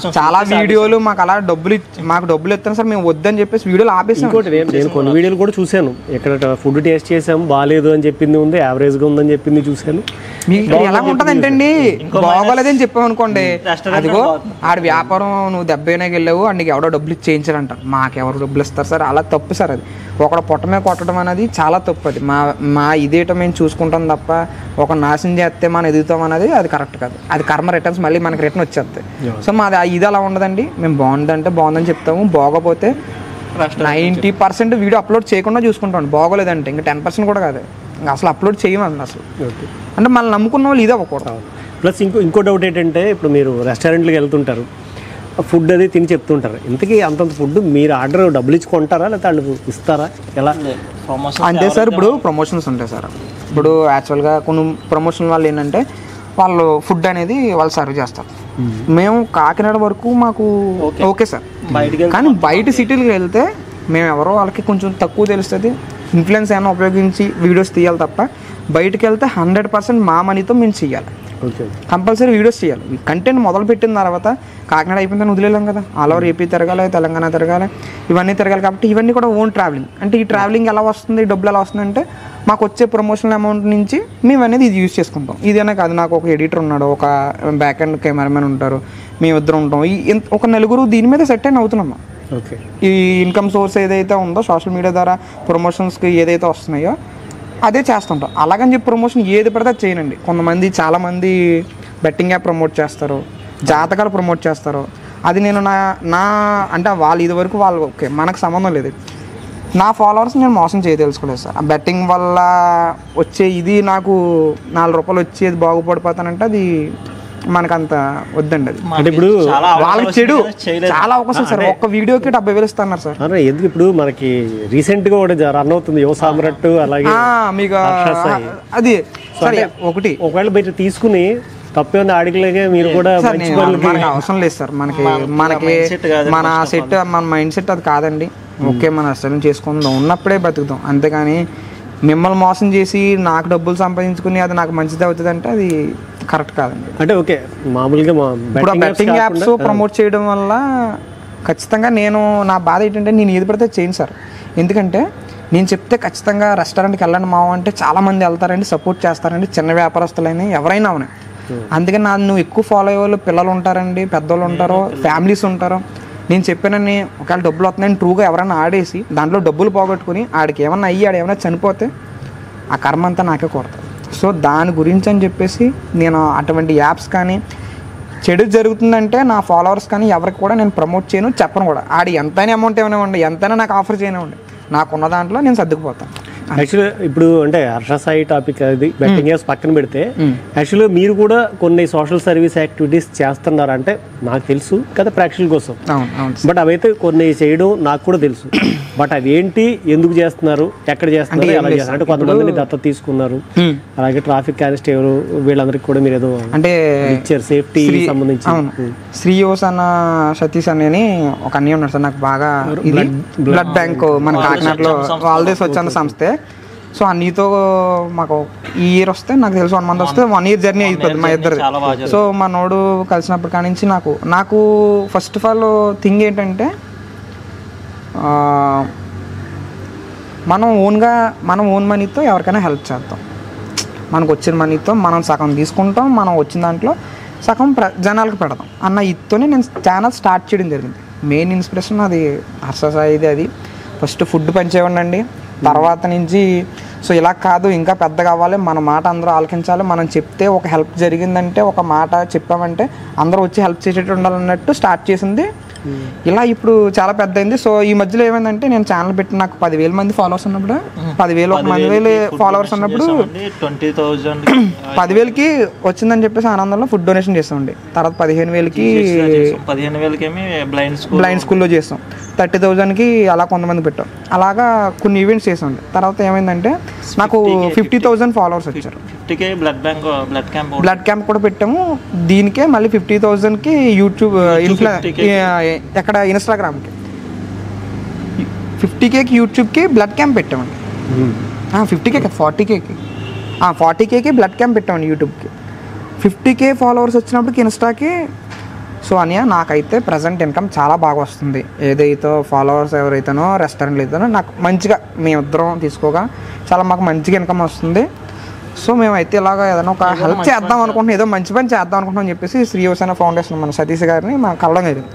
చాలా వీడియోలు మాకు అలా డబ్బులు ఇస్తాను సార్, మేము వద్దని చెప్పేసి వీడియోలు ఆపేసాం. ఇంకోటి నేను కొన్ని వీడియోలు కూడా చూశాను, ఇక్కడ ఫుడ్ టేస్ట్ చేసాము బాగాలేదు అని చెప్పింది ఉంది, యావరేజ్ గా ఉందని చెప్పింది చూశాను. మీకు ఎలా ఉంటది అంటే అండి, బాగోలేదని చెప్పామనుకోండి, అదిగో ఆడ వ్యాపారం నువ్వు దెబ్బకి వెళ్ళావు అండ్ నీకు ఎవడో డబ్బులు ఇచ్చేయించారంట. మాకెవరు డబ్బులు ఇస్తారు సార్? అలా తప్పు సార్. అది ఒకడ పొట్టమే కొట్టడం అనేది చాలా తప్పు. అది మా ఇదేటో మేము చూసుకుంటాం తప్ప ఒక నాశనం చేస్తే మనం ఎదుగుతాం అనేది అది కరెక్ట్ కాదు. అది కర్మ రిటర్న్స్ మళ్ళీ మనకి రిటర్న్ వచ్చేస్తాయి. సో మాది ఇది అలా ఉండదండి. మేము బాగుందంటే బాగుందని చెప్తాము, బాగోపోతే 90% వీడియో అప్లోడ్ చేయకుండా చూసుకుంటాం. బాగోలేదంటే ఇంకా 10% కూడా కాదు, ఇంకా అసలు అప్లోడ్ చేయమండి అసలు. అంటే మళ్ళీ నమ్ముకున్న వాళ్ళు ఇది అవ్వకూడదు. ప్లస్ ఇంకో డౌట్ ఏంటంటే, ఇప్పుడు మీరు రెస్టారెంట్కి వెళ్తుంటారు, ఫుడ్ అది తిని చెప్తుంటారు, ఇంతకీ అంతంత ఫుడ్ మీరు ఆర్డర్ డబ్బులు ఇచ్చుకుంటారా లేకపోతే వాళ్ళు ఇస్తారా, ఎలా? అంతే సార్, ఇప్పుడు ప్రమోషన్స్ ఉంటాయి సార్. ఇప్పుడు యాక్చువల్గా కొన్ని ప్రమోషన్ వాళ్ళు ఏంటంటే వాళ్ళు ఫుడ్ అనేది వాళ్ళు సర్వ్ చేస్తారు. మేము కాకినాడ వరకు మాకు ఓకే సార్, కానీ బయట సిటీలకు వెళ్తే మేము ఎవరో వాళ్ళకి కొంచెం తక్కువ తెలుస్తుంది, ఇన్ఫ్లుయెన్స్ ఏమైనా ఉపయోగించి వీడియోస్ తీయాలి తప్ప బయటకు వెళ్తే 100% మా మనీతో మేము చెయ్యాలి. కంపల్సరీ వీడియోస్ చేయాలి. కంటెంట్ మొదలు పెట్టిన తర్వాత కాకినాడ అయిపోయిందని వదిలేలేం కదా, ఆల్ ఓవర్ ఏపీ తిరగాలి, తెలంగాణ తిరగాలి, ఇవన్నీ తిరగాలి. కాబట్టి ఇవన్నీ కూడా ఓన్ ట్రావెలింగ్. అంటే ఈ ట్రావెలింగ్ ఎలా వస్తుంది, డబ్బులు ఎలా వస్తుంది అంటే మాకు వచ్చే ప్రమోషనల్ అమౌంట్ నుంచి మేము అనేది ఇది యూజ్ చేసుకుంటాం. ఇదేనా కాదు, నాకు ఒక ఎడిటర్ ఉన్నాడు, ఒక బ్యాక్ అండ్ కెమెరామెన్ ఉంటారు, మేమిద్దరం ఉంటాం, ఒక నలుగురు దీని మీద సెట్ అయిన అవుతున్నాం. ఈ ఇన్కమ్ సోర్స్ ఏదైతే ఉందో సోషల్ మీడియా ద్వారా ప్రమోషన్స్కి ఏదైతే వస్తున్నాయో అదే చేస్తుంటాం. అలాగని చెప్పి ప్రమోషన్ ఏది పడితే అది చేయనండి. కొంతమంది చాలామంది బెట్టింగ్ యాప్ ప్రమోట్ చేస్తారు, జాతకాలు ప్రమోట్ చేస్తారు. అది నేను నా అంటే వాళ్ళు ఇది వరకు వాళ్ళు ఓకే, మనకు సంబంధం లేదు. నా ఫాలోవర్స్ నేను మోసం చేయదలుచుకోలేదు సార్. ఆ బెట్టింగ్ వల్ల వచ్చే ఇది నాకు 4 రూపాయలు వచ్చేది బాగుపడిపోతానంటే అది మనకంత వద్దండి. అది అంటే ఇప్పుడు వాళ్ళకి చెడు చాలా అవకాశం సార్. ఒక్క వీడియోకి 70,000 ఇస్తున్నారు సార్. ఎందుకు ఇప్పుడు మనకి రీసెంట్ గా కూడా రన్ అవుతుంది యువ సామ్రాట్, అలాగే మీకు అది సరే ఒకటి ఒకవేళ బయట తీసుకుని తప్పేమన్నా ఆడికలేగా మీరు కూడా మనకి అవసరం లేదు సార్. మనకి మన సెట్ మన మైండ్ సెట్ అది కాదండి. ఓకే, మన అసలు చేసుకుందాం, ఉన్నప్పుడే బతుకుతాం, అంతేగాని మిమ్మల్ని మోసం చేసి నాకు డబ్బులు సంపాదించుకుని అది నాకు మంచిది అవుతుంది అంటే అది కరెక్ట్ కాదండి. అంటే ఓకే, మామూలుగా ఇప్పుడు బెట్టింగ్ యాప్స్ ప్రమోట్ చేయడం వల్ల ఖచ్చితంగా నా బాధ ఏంటంటే నేను ఏది పడితే చేయను సార్. ఎందుకంటే నేను చెప్తే ఖచ్చితంగా రెస్టారెంట్కి వెళ్ళండి మావ అంటే చాలామంది వెళ్తారండి, సపోర్ట్ చేస్తారండి, చిన్న వ్యాపారస్తులైనా ఎవరైనా అవునాయి. అందుకని నన్ను ఎక్కువ ఫాలో అయ్యే వాళ్ళు పిల్లలు ఉంటారండి, పెద్దోళ్ళు ఉంటారు, ఫ్యామిలీస్ ఉంటారు. నేను చెప్పానని ఒకవేళ డబ్బులు వస్తున్నాయని ట్రూగా ఎవరైనా ఆడేసి దాంట్లో డబ్బులు పోగొట్టుకుని ఆడికి ఏమన్నా అయ్యి ఆడు ఏమైనా చనిపోతే ఆ కర్మ అంతా నాకే కొడతాను. సో దాని గురించి అని చెప్పేసి నేను అటువంటి యాప్స్ కానీ చెడు జరుగుతుందంటే నా ఫాలోవర్స్ కానీ ఎవరికి కూడా నేను ప్రమోట్ చేయను, చెప్పను కూడా. ఆడి ఎంతైనా అమౌంట్ ఏమైనా ఉండి ఎంతైనా నాకు ఆఫర్ చేయనివ్వండి, నాకున్న దాంట్లో నేను సర్దుకుపోతాను. యాక్చువల్లీ ఇప్పుడు అంటే హర్ష సాయి టాపిక్ అది బెట్టింగ్ యాప్స్ పక్కన పెడితే, యాక్చువల్గా మీరు కూడా కొన్ని సోషల్ సర్వీస్ యాక్టివిటీస్ చేస్తున్నారు అంటే నాకు తెలుసు కదా, ప్రేక్షకుల కోసం. బట్ అవైతే కొన్ని చేయడం నాకు కూడా తెలుసు. బట్ అవి ఏంటి, ఎందుకు చేస్తున్నారు, ఎక్కడ చేస్తున్నారు, ఎలా చేస్తున్నారు అంటే కొంతమందిని దత్తత తీసుకున్నారు, అలాగే ట్రాఫిక్ కానిస్టేబుల్ వీళ్ళందరికీ కూడా మీరు ఏదో అంటే ఇచ్చారు సేఫ్టీ సంబంధించి. శ్రీయోస్ అన్న సతీష్ అని ఒక అన్నయ్య ఉన్నాడు సార్, నాకు బాగా బ్లడ్ బ్యాంక్ మన కాకినాడలో వాళ్ళదే స్వచ్ఛంద సంస్థే. సో అన్నీతో మాకు ఈ ఇయర్ వస్తే నాకు తెలుసు 1 month వస్తే 1 year జర్నీ అయిపోతుంది మా ఇద్దరు. సో మా నోడు కలిసినప్పటి కాడి నుంచి నాకు ఫస్ట్ ఆఫ్ ఆల్ థింగ్ ఏంటంటే మనం ఓన్ మనీతో ఎవరికైనా హెల్ప్ చేద్దాం. మనకు వచ్చిన మనీతో మనం సగం తీసుకుంటాం, మనం వచ్చిన దాంట్లో సగం జనాలకు పెడదాం అన్న ఇదితోనే నేను ఛానల్ స్టార్ట్ చేయడం జరిగింది. మెయిన్ ఇన్స్పిరేషన్ అది హర్ష సాయిది. అది ఫస్ట్ ఫుడ్ పంచేవాడినండి, తర్వాత నుంచి సో ఇలా కాదు ఇంకా పెద్దగా అవ్వాలి, మన మాట అందరూ ఆలకించాలి, మనం చెప్తే ఒక హెల్ప్ జరిగిందంటే ఒక మాట చెప్పామంటే అందరూ వచ్చి హెల్ప్ చేసేట్టు ఉండాలన్నట్టు స్టార్ట్ చేసింది. ఇలా ఇప్పుడు చాలా పెద్ద అయింది. సో ఈ మధ్యలో ఏమైందంటే నేను ఛానల్ పెట్టి నాకు 10,000 మంది ఫాలోవర్స్ ఉన్నప్పుడు 10,000 ఫాలోవర్స్ ఉన్నప్పుడు 10,000కి వచ్చిందని చెప్పేసి ఆనందంలో ఫుడ్ డొనేషన్ చేస్తామండి. తర్వాత 15,000కి బ్లైండ్ స్కూల్లో చేస్తాం, 30,000కి అలా కొంతమంది పెట్టాం. అలాగా కొన్ని ఈవెంట్స్ చేసామండి. తర్వాత ఏమైందంటే నాకు 50,000 ఫాలోవర్స్ వచ్చారు. బ్లడ్ క్యాంప్ కూడా పెట్టాము. దీనికే మళ్ళీ 50,000కి యూట్యూబ్ ఎక్కడ ఇన్స్టాగ్రామ్కి 50Kకి యూట్యూబ్కి బ్లడ్ క్యాంప్ పెట్టామండి. 50K 40Kకి బ్లడ్ క్యాంప్ పెట్టామండి యూట్యూబ్కి. 50K ఫాలోవర్స్ వచ్చినప్పటికి ఇన్స్టాకి. సో అనియా నాకైతే ప్రజెంట్ ఇన్కమ్ చాలా బాగా వస్తుంది. ఏదైతే ఫాలోవర్స్ ఎవరైతేనో రెస్టారెంట్లు అయితేనో నాకు మంచిగా మేమిద్దరం తీసుకోగా చాలా మాకు మంచిగా ఇన్కమ్ వస్తుంది. సో మేమైతే ఇలాగ ఏదైనా ఒక హెల్ప్ చేద్దాం అనుకుంటున్నాం, ఏదో మంచి పని చేద్దాం అనుకుంటున్నాం అని చెప్పేసి శ్రీ యోసన ఫౌండేషన్ మన సతీష్ గారిని మాకు కలవడం జరిగింది.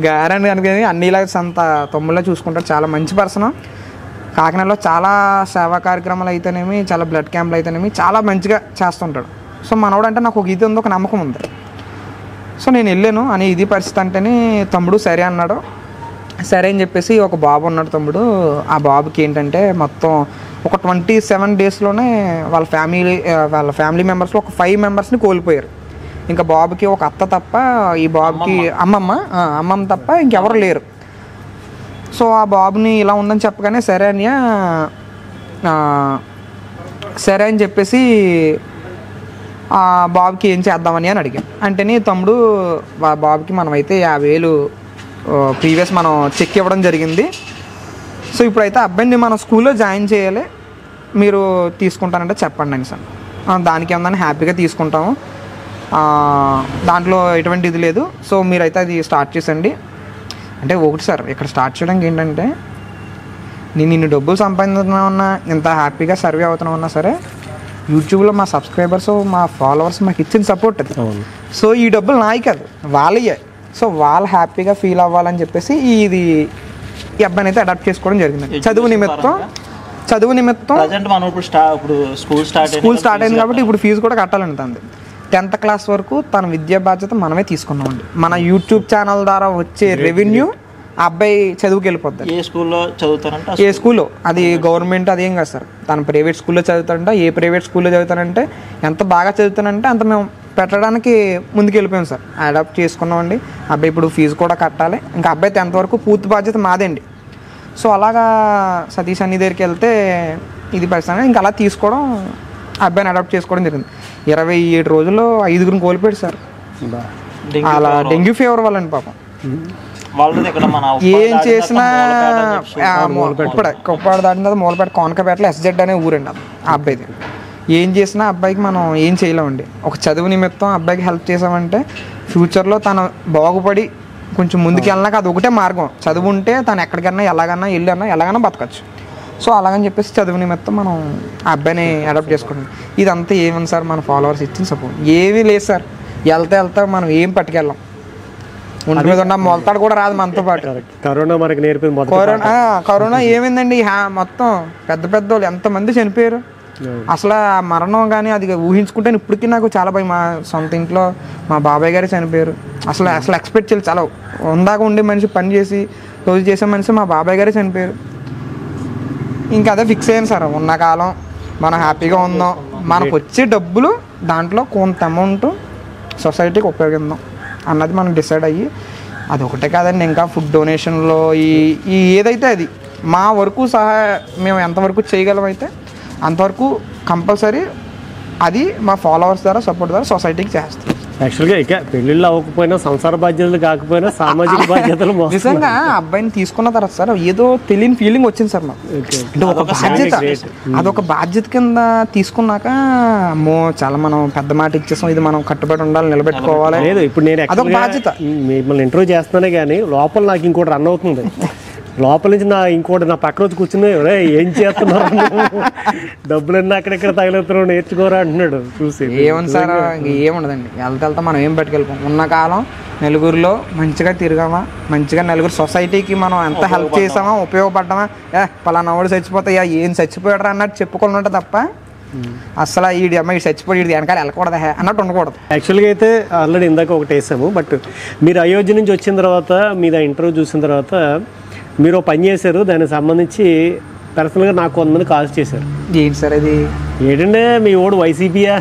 గారని కనుక అన్ని ఇలా సంత తమ్ముళ్ళే చూసుకుంటారు, చాలా మంచి పర్సన్. కాకినాడలో చాలా సేవా కార్యక్రమాలు అయితేనేమి, చాలా బ్లడ్ క్యాంపులు అయితేనేమి చాలా మంచిగా చేస్తుంటాడు. సో మనోడు అంటే నాకు ఒక ఇది ఉంది, ఒక నమ్మకం ఉంది. సో నేను వెళ్ళాను అని ఇది పరిస్థితి అంటేనే తమ్ముడు సరే అన్నాడు. సరే అని చెప్పేసి ఒక బాబు ఉన్నాడు తమ్ముడు. ఆ బాబుకి ఏంటంటే మొత్తం ఒక 27 డేస్లోనే వాళ్ళ ఫ్యామిలీ మెంబర్స్లో ఒక 5 మెంబర్స్ని కోల్పోయారు. ఇంకా బాబుకి ఒక అత్త తప్ప, ఈ బాబుకి అమ్మమ్మ తప్ప ఇంకెవరు లేరు. సో ఆ బాబుని ఇలా ఉందని చెప్పగానే సరే అని చెప్పేసి ఆ బాబుకి ఏం చేద్దామని అని అడిగాను. అంటేనే తమ్ముడు బాబుకి మనమైతే 50,000 ప్రీవియస్ మనం చెక్ ఇవ్వడం జరిగింది. సో ఇప్పుడైతే అబ్బాయిని మనం స్కూల్లో జాయిన్ చేయాలి, మీరు తీసుకుంటానంటే చెప్పండి అని సార్. దానికి ఏమన్నా హ్యాపీగా తీసుకుంటాము, దాంట్లో ఎటువంటి ఇది లేదు. సో మీరైతే అది స్టార్ట్ చేసండి అంటే. ఒకటి సార్ ఇక్కడ స్టార్ట్ చేయడానికి ఏంటంటే నేను ఇన్ని డబ్బులు సంపాదించుతున్నా, ఇంత హ్యాపీగా సర్వే అవుతున్నా సరే యూట్యూబ్లో మా సబ్స్క్రైబర్స్ మా ఫాలోవర్స్ మాకు ఇచ్చిన సపోర్ట్ అది. సో ఈ డబ్బులు నాయి కాదు, వాళ్ళే. సో వాళ్ళు హ్యాపీగా ఫీల్ అవ్వాలని చెప్పేసి ఈ అబ్బాయిని అయితే అడాప్ట్ చేసుకోవడం జరిగింది. చదువు నిమిత్తం స్కూల్ స్టార్ట్ అయింది కాబట్టి ఇప్పుడు ఫీజు కూడా కట్టాలంటుంది. 10th క్లాస్ వరకు తన విద్యా బాధ్యత మనమే తీసుకున్నామండి. మన యూట్యూబ్ ఛానల్ ద్వారా వచ్చే రెవెన్యూ ఆ అబ్బాయి చదువుకి వెళ్ళిపోద్ది. ఏ స్కూల్లో చదువుతారంటే ఏ స్కూల్లో, అది గవర్నమెంట్ అదేం కాదు సార్, తను ప్రైవేట్ స్కూల్లో చదువుతాడంట. ఏ ప్రైవేట్ స్కూల్లో చదువుతానంటే ఎంత బాగా చదువుతానంటే అంత మేము పెట్టడానికి ముందుకు వెళ్ళిపోయాం సార్. అడాప్ట్ చేసుకున్నామండి. అబ్బాయి ఇప్పుడు ఫీజు కూడా కట్టాలి. ఇంకా అబ్బాయి 10th వరకు పూర్తి బాధ్యత మాదండి. సో అలాగా సతీష్ అన్ని దగ్గరికి వెళ్తే ఇది పరిస్థితి ఇంకా అలా తీసుకోవడం, అబ్బాయిని అడాప్ట్ చేసుకోవడం జరిగింది. 27 రోజుల్లో 5గురిని కోల్పోయాడు సార్. అలా డెంగ్యూ ఫీవర్ వల్లండి పాపం. ఏం చేసినా కొప్పాడు దాటిన తర్వాత మూలపేట కోనకపేటలో SZ అనే ఊరండి ఆ అబ్బాయిది. ఏం చేసినా అబ్బాయికి మనం ఏం చేయలేమండి. ఒక చదువు నిమిత్తం అబ్బాయికి హెల్ప్ చేసామంటే ఫ్యూచర్లో తను బాగుపడి కొంచెం ముందుకు వెళ్ళినాక అది ఒకటే మార్గం. చదువు ఉంటే తను ఎక్కడికన్నా ఎలాగైనా బతకచ్చు. సో అలాగని చెప్పేసి చదువు నిమిత్తం మనం ఆ అబ్బాయిని అడాప్ట్ చేసుకుంటాం. ఇదంతా ఏమని సార్ మన ఫాలోవర్స్ ఇచ్చిన సపోర్ట్ ఏమీ లేదు సార్. వెళ్తా మనం ఏం పట్టుకెళ్ళాం. ఒంటి మీద ఉన్న మొలతాడు కూడా రాదు మనతో పాటు. కరోనా ఏమైందండి, మొత్తం పెద్ద వాళ్ళు ఎంతమంది చనిపోయారు. అసలు ఆ మరణం కానీ అది ఊహించుకుంటే ఇప్పటికీ నాకు చాలా భయం. మా సొంత ఇంట్లో మా బాబాయ్ గారే చనిపోయారు. అసలు ఎక్స్పెక్ట్ చేయాలి. చాలా ఉందాక ఉండే మనిషి, పని చేసి రోజు చేసే మనిషి మా బాబాయ్ గారే చనిపోయారు. ఇంకా అదే ఫిక్స్ అయ్యాను సార్, ఉన్న కాలం మనం హ్యాపీగా ఉందాం, మనకు వచ్చే డబ్బులు దాంట్లో కొంత అమౌంట్ సొసైటీకి ఉపయోగిద్దాం అన్నది మనం డిసైడ్ అయ్యి, అది ఒకటే కాదండి ఇంకా ఫుడ్ డొనేషన్లో ఈ ఏదైతే అది మా వరకు సహా మేము ఎంతవరకు చేయగలమైతే అంతవరకు కంపల్సరీ అది మా ఫాలోవర్స్ ద్వారా సపోర్ట్ ద్వారా సొసైటీకి చేస్తాం. యాక్చువల్గా ఇక పెళ్ళిళ్ళు అవ్వకపోయినా, సంసార బాధ్యతలు కాకపోయినా, సామాజిక బాధ్యతలు నిజంగా అబ్బాయిని తీసుకున్న తర్వాత సార్ ఏదో తెలియని ఫీలింగ్ వచ్చింది సార్ నాకు. అంటే ఒక బాధ్యత, అదొక బాధ్యత కింద తీసుకున్నాక చాలా మనం పెద్ద మాట ఇచ్చేసాం, ఇది మనం కట్టుబడి ఉండాలి, నిలబెట్టుకోవాలి. లేదు ఇప్పుడు నేను అదొక బాధ్యత. మిమ్మల్ని ఇంటర్వ్యూ చేస్తున్నానే కానీ లోపల నాకు ఇంకోటి రన్ అవుతుంది. లోపల నుంచి ఇంకోటి నా పక్కన వచ్చి కూర్చుని ఏం చేస్తున్నారు డబ్బులన్నీ అక్కడెక్కడ తగిలేస్తున్నావు నేర్చుకోరా అంటున్నాడు చూసి. ఏముంది సార్, ఏముండదండి. వెళ్తా మనం ఏం పట్టుకెళ్ళిపోం. ఉన్న కాలం నలుగురిలో మంచిగా తిరిగామా, మంచిగా నలుగురు సొసైటీకి మనం ఎంత హెల్ప్ చేసామా, ఉపయోగపడ్డామా, పలానా వాడు చచ్చిపోతాయా ఏం చచ్చిపోయాడు అన్నట్టు చెప్పుకొని ఉంటుంది తప్ప అసలు ఈ అమ్మాయి చచ్చిపోయి వెనకాల వెళ్ళకూడదా అన్నట్టు ఉండకూడదు. యాక్చువల్గా అయితే ఆల్రెడీ ఇందాక ఒకటి వేసాము. బట్ మీరు అయోధ్య నుంచి వచ్చిన తర్వాత మీద ఇంటర్వ్యూ చూసిన తర్వాత మీరు పని చేశారు, దానికి సంబంధించి పర్సనల్గా నాకు కొంతమంది కాల్స్ చేశారు. ఏంటి సార్ అది? ఏంటంటే మీ ఓడు వైసీపీయా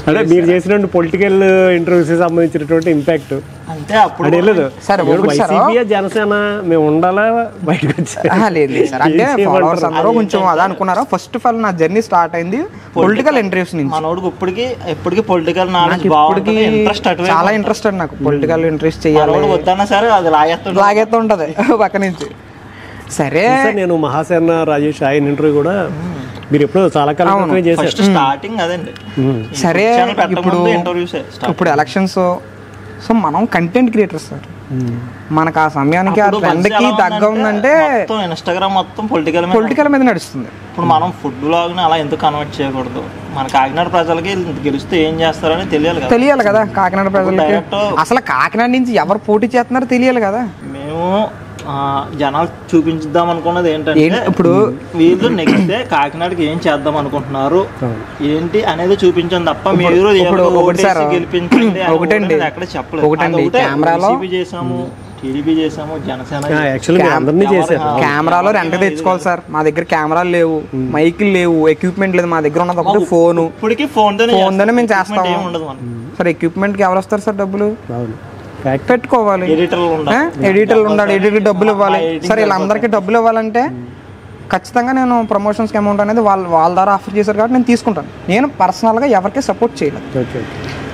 అంటే మీరు చేసినటువంటి పొలిటికల్ ఇంటర్వ్యూస్ సంబంధించినటువంటి ఇంపాక్ట్ అంటే అప్పుడు వెళ్ళదు సార్. వైసీపీ జనసేన మేము ఉండాలా బయటకు వచ్చా లేదు సార్, అంటే ఫాలోవర్స్ అందరూ కొంచెం అదే అనుకున్నారు. ఫస్ట్ ఆఫ్ ఆల్ నా జర్నీ స్టార్ట్ అయింది పొలిటికల్ ఇంటర్వ్యూస్ నుంచి. మనోడికి ఇప్పటికి పొలిటికల్ నాలెడ్జ్ బాగుంటుంది, ఇంట్రెస్ట్ చాలా ఇంట్రెస్ట్ అండి నాకు పొలిటికల్ ఇంట్రెస్ట్ చేయాలి. వద్దన్నా సరే అది లాగేస్తూ ఉంటది పక్క నుంచి. సరే నేను మహాసేన రాజేష్ ఆయన ఇంటర్వ్యూ కూడా మీరు ఎప్పుడు చాలా కాలం చేశారు. స్టార్టింగ్ అదండి. సరే ఇప్పుడు ఎలక్షన్స్, సో మనం కంటెంట్ క్రియేటర్స్ సార్. మనకు ఆ సమయానికి ఆ ట్రెండ్కి తగ్గ ఉందంటే ఇన్స్టాగ్రామ్ మొత్తం పొలిటికల్ మీద నడుస్తుంది. ఇప్పుడు మనం ఫుడ్ బ్లాగ్ని అలా ఎందుకు కన్వర్ట్ చేయకూడదు? మన కాకినాడ ప్రజలకి గెలిస్తే ఏం చేస్తారని తెలియాలి కదా. కాకినాడ ప్రజలకి అసలు కాకినాడ నుంచి ఎవరు పోటీ చేస్తున్నారో తెలియాలి కదా. మేము జనాలు చూపించుద్దాం అనుకున్నది ఏంటంటే ఇప్పుడు వీళ్ళు నెక్కితే కాకినాడకి ఏం చేద్దాం అనుకుంటున్నారు ఏంటి అనేది చూపించాం తప్ప మీరు గెలిపించండి ఎక్కడ చెప్పలేదు. చేసాము, టీడీపీ చేసాము, జనసేన కెమెరాలో రెంట్ తెచ్చుకోవాలి సార్. మా దగ్గర కెమెరాలు లేవు, మైకులు లేవు, ఎక్విప్మెంట్ లేదు. మా దగ్గర ఉన్నది ఒకటి ఫోన్. ఇప్పటికి ఫోన్తోనే మేము చేస్తాం సార్. ఎక్విప్మెంట్ కి ఎవరు వస్తారు సార్? డబ్బులు పెట్టుకోవాలి, ఎడిటర్లు ఉండాలి, ఎడిటర్ డబ్బులు ఇవ్వాలి. సరే వీళ్ళందరికీ డబ్బులు ఇవ్వాలంటే ఖచ్చితంగా నేను ప్రమోషన్స్కి అమౌంట్ అనేది వాళ్ళ ద్వారా ఆఫర్ చేశారు కాబట్టి నేను తీసుకుంటాను. నేను పర్సనల్గా ఎవరికి సపోర్ట్ చేయలేదు.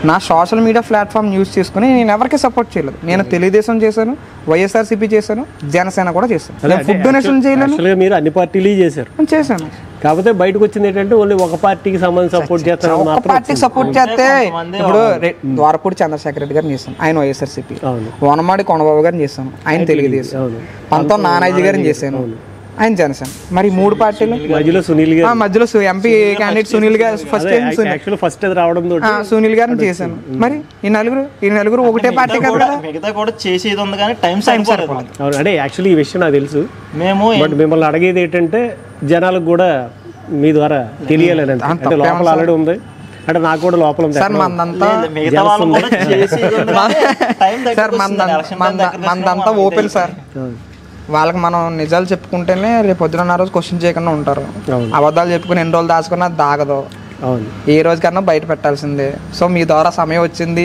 నా సోషల్ మీడియా ప్లాట్ఫామ్ యూజ్ చేసుకుని నేను ఎవరికి సపోర్ట్ చేయలేదు. నేను తెలుగుదేశం చేశాను, వైఎస్ఆర్సీపీ చేశాను, జనసేన కూడా చేశాను. ఫుడ్ డొనేషన్ చేయలేదు. మీరు అన్ని పార్టీలు చేశాను. కాకపోతే బయటకు వచ్చింది ఏంటంటే ఓన్లీ ఒక పార్టీకి సంబంధించి సపోర్ట్ చేస్తాను. ఒక పార్టీకి సపోర్ట్ చేస్తే ఇప్పుడు ద్వారపూడి చంద్రశేఖర్ రెడ్డి గారిని చేశాను, ఆయన వైఎస్ఆర్సీపీ. వనమాడి కొండబాబు గారిని చేశాను, ఆయన తెలుగుదేశం. పంతం నానాజీ గారిని చేశాను, ఆయన జనసేన. మరి మూడు పార్టీలు మధ్యలో మధ్యలో ఎంపీ క్యాండిడేట్ సునీల్ గారు ఫస్ట్ రావడం సునీల్ గారిని చేశాను. మరి ఈ నలుగురు ఒకటే పార్టీ కదా. మిగతా కూడా చేసేది ఉంది కానీ టైం సరిపోలేదు. అంటే యాక్చువల్లీ ఈ విషయం నాకు తెలుసు. బట్ మిమ్మల్ని అడిగేది ఏంటంటే జనాలకు కూడా మీ ద్వారా తెలియాలని. అంటే లోపల ఆల్రెడీ ఉంది, అంటే నాకు కూడా లోపల ఉంది సార్. మందంతా open sir. వాళ్ళకి మనం నిజాలు చెప్పుకుంటేనే రేపు పొద్దున్న రోజు క్వశ్చన్ చేయకుండా ఉంటారు. అబద్ధాలు చెప్పుకుని ఎన్ని రోజులు దాచుకున్నా దాగదు. ఏ రోజుకన్నా బయట పెట్టాల్సిందే. సో మీ ద్వారా సమయం వచ్చింది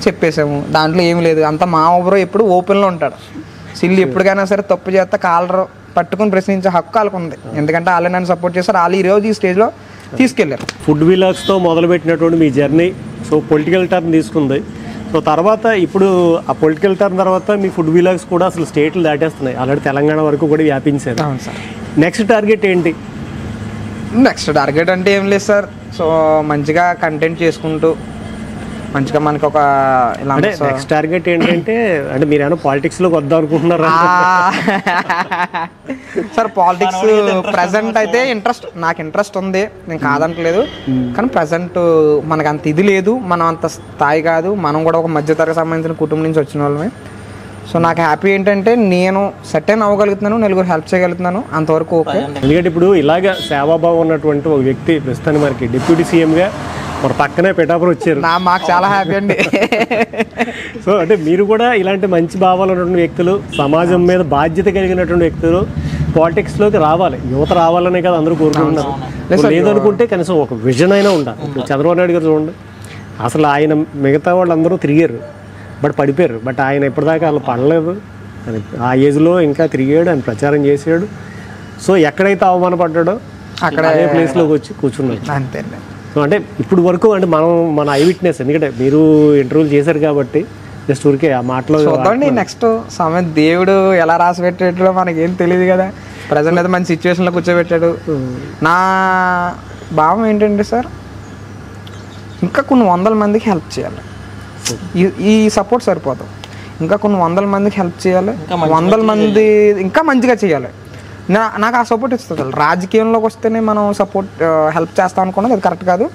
చెప్పేసాము, దాంట్లో ఏమి లేదు. అంత మా ఊరు ఎప్పుడు ఓపెన్లో ఉంటాడు. సిల్లు ఎప్పటికైనా సరే తప్పు చేస్తే కాలర్ పట్టుకుని ప్రశ్నించే హక్కు వాళ్ళకు ఉంది. ఎందుకంటే వాళ్ళు నన్ను సపోర్ట్ చేస్తారు, వాళ్ళు ఈరోజు ఈ స్టేజ్లో తీసుకెళ్ళారు. ఫుడ్ విలాగ్స్తో మొదలుపెట్టినటువంటి మీ జర్నీ సో పొలిటికల్ టర్న్ తీసుకుంది. సో తర్వాత ఇప్పుడు ఆ పొలిటికల్ టర్న్ తర్వాత మీ ఫుడ్ విలాగ్స్ కూడా అసలు స్టేట్లు దాటేస్తున్నాయి. ఆల్రెడీ తెలంగాణ వరకు కూడా వ్యాపించారు. నెక్స్ట్ టార్గెట్ ఏంటి? నెక్స్ట్ టార్గెట్ అంటే ఏం లేదు సార్. సో మంచిగా కంటెంట్ చేసుకుంటూ మంచిగా మనకి ఒక నెక్స్ట్ టార్గెట్ ఏంటంటే అంటే మీరు ఏమైనా పాలిటిక్స్లోకి వద్దాం అనుకుంటున్నారా సార్? పాలిటిక్స్ ప్రజెంట్ అయితే నాకు ఇంట్రెస్ట్ ఉంది, నేను కాదంటలేదు. కానీ ప్రజెంట్ మనకు అంత ఇది లేదు, మనం అంత స్థాయి కాదు. మనం కూడా ఒక మధ్యతరగతి సంబంధించిన కుటుంబం నుంచి వచ్చిన వాళ్ళమే. సో నాకు హ్యాపీ ఏంటంటే నేను సెటిల్ అవ్వగలుగుతున్నాను, నలుగురు హెల్ప్ చేయగలుగుతున్నాను, అంతవరకు ఓకే. ఎందుకంటే ఇప్పుడు ఇలాగ సేవాభావం ఉన్నటువంటి ఒక వ్యక్తి ప్రస్తుతానికి మనకి డిప్యూటీ సీఎంగా మన పక్కనే పిఠాపురం వచ్చారు. మాకు చాలా హ్యాపీ అండి. సో అంటే మీరు కూడా ఇలాంటి మంచి భావాలు ఉన్నటువంటి వ్యక్తులు, సమాజం మీద బాధ్యత కలిగినటువంటి వ్యక్తులు పాలిటిక్స్లోకి రావాలి. యువత రావాలనే కదా అందరూ కోరుకుంటున్నారు. లేదనుకుంటే కనీసం ఒక విజన్ అయినా ఉండాలి. చంద్రబాబు నాయుడు గారు చూడండి, అసలు ఆయన మిగతా వాళ్ళందరూ తిరిగారు బట్ పడిపోయారు. బట్ ఆయన ఇప్పటిదాకా వాళ్ళు పడలేదు. ఆ ఏజ్లో ఇంకా తిరిగాడు, ఆయన ప్రచారం చేసాడు. సో ఎక్కడైతే అవమానపడ్డాడో అక్కడ అదే ప్లేస్లోకి వచ్చి కూర్చున్నాడు. అంతే. సో అంటే ఇప్పుడు వరకు అంటే మన ఐ విట్నెస్, ఎందుకంటే మీరు ఇంటర్వ్యూలు చేశారు కాబట్టి జస్ట్ ఊరికే ఆ మాటలో చూడండి. నెక్స్ట్ సమయం దేవుడు ఎలా రాసి పెట్టాడో మనకేం తెలియదు కదా. ప్రజెంట్ అయితే మంచి సిచ్యువేషన్లో కూర్చోబెట్టాడు. నా భావం ఏంటంటే సార్, ఇంకా కొన్ని 100 మందికి హెల్ప్ చేయాలి. ఈ సపోర్ట్ సరిపోతాం. ఇంకా కొన్ని వందల మందికి హెల్ప్ చేయాలి, వందల మంది ఇంకా మంచిగా చేయాలి. నాకు ఆ సపోర్ట్ ఇస్తుంది. రాజకీయంలోకి వస్తేనే మనం హెల్ప్ చేస్తాం అనుకున్నది అది కరెక్ట్ కాదు.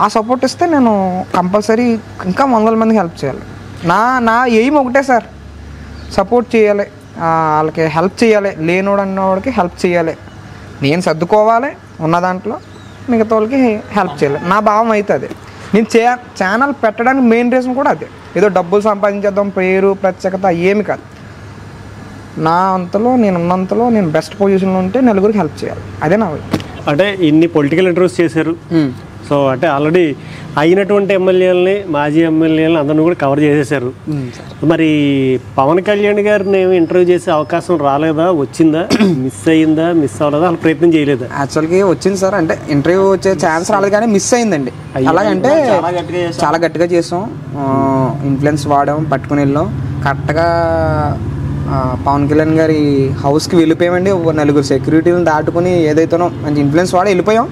ఆ సపోర్ట్ ఇస్తే నేను కంపల్సరీ ఇంకా వందల మందికి హెల్ప్ చేయాలి. నా ఎయిమ్ ఒకటే సార్, సపోర్ట్ చేయాలి, వాళ్ళకి హెల్ప్ చేయాలి, లేనోడు అన్నవాడికి హెల్ప్ చేయాలి, నేను సర్దుకోవాలి ఉన్న దాంట్లో, మిగతా వాళ్ళకి హెల్ప్ చేయాలి. నా భావం అయితే అదే. నేను ఛానల్ పెట్టడానికి మెయిన్ రీజన్ కూడా అదే. ఏదో డబ్బులు సంపాదించేద్దాం, పేరు ప్రత్యేకత ఏమి కాదు. నా అంతలో నేను ఉన్నంతలో నేను బెస్ట్ పొజిషన్లో ఉంటే నలుగురికి హెల్ప్ చేయాలి, అదే నా. అంటే ఇన్ని పొలిటికల్ ఇంటర్వ్యూస్ చేశారు, సో అంటే ఆల్రెడీ అయినటువంటి ఎమ్మెల్యేలని, మాజీ ఎమ్మెల్యేలని అందరినీ కూడా కవర్ చేసేసారు. మరి పవన్ కళ్యాణ్ గారిని ఏమి ఇంటర్వ్యూ చేసే అవకాశం రాలేదా, వచ్చిందా, మిస్ అయ్యిందా, మిస్ అవ్వలేదా, అసలు ప్రయత్నం చేయలేదా? యాక్చువల్గా వచ్చింది సార్, అంటే ఇంటర్వ్యూ వచ్చే ఛాన్స్ రాలేదు కానీ మిస్ అయిందండి. అలాగంటే చాలా గట్టిగా చేసాం, ఇన్ఫ్లుయెన్స్ వాడాం, పట్టుకుని వెళ్ళాం. కరెక్ట్గా పవన్ కళ్యాణ్ గారి హౌస్కి వెళ్ళిపోయామండి. నలుగురు సెక్యూరిటీలను దాటుకుని ఏదైతేనో మంచి ఇన్ఫ్లుయెన్స్ వాడి వెళ్ళిపోయాం.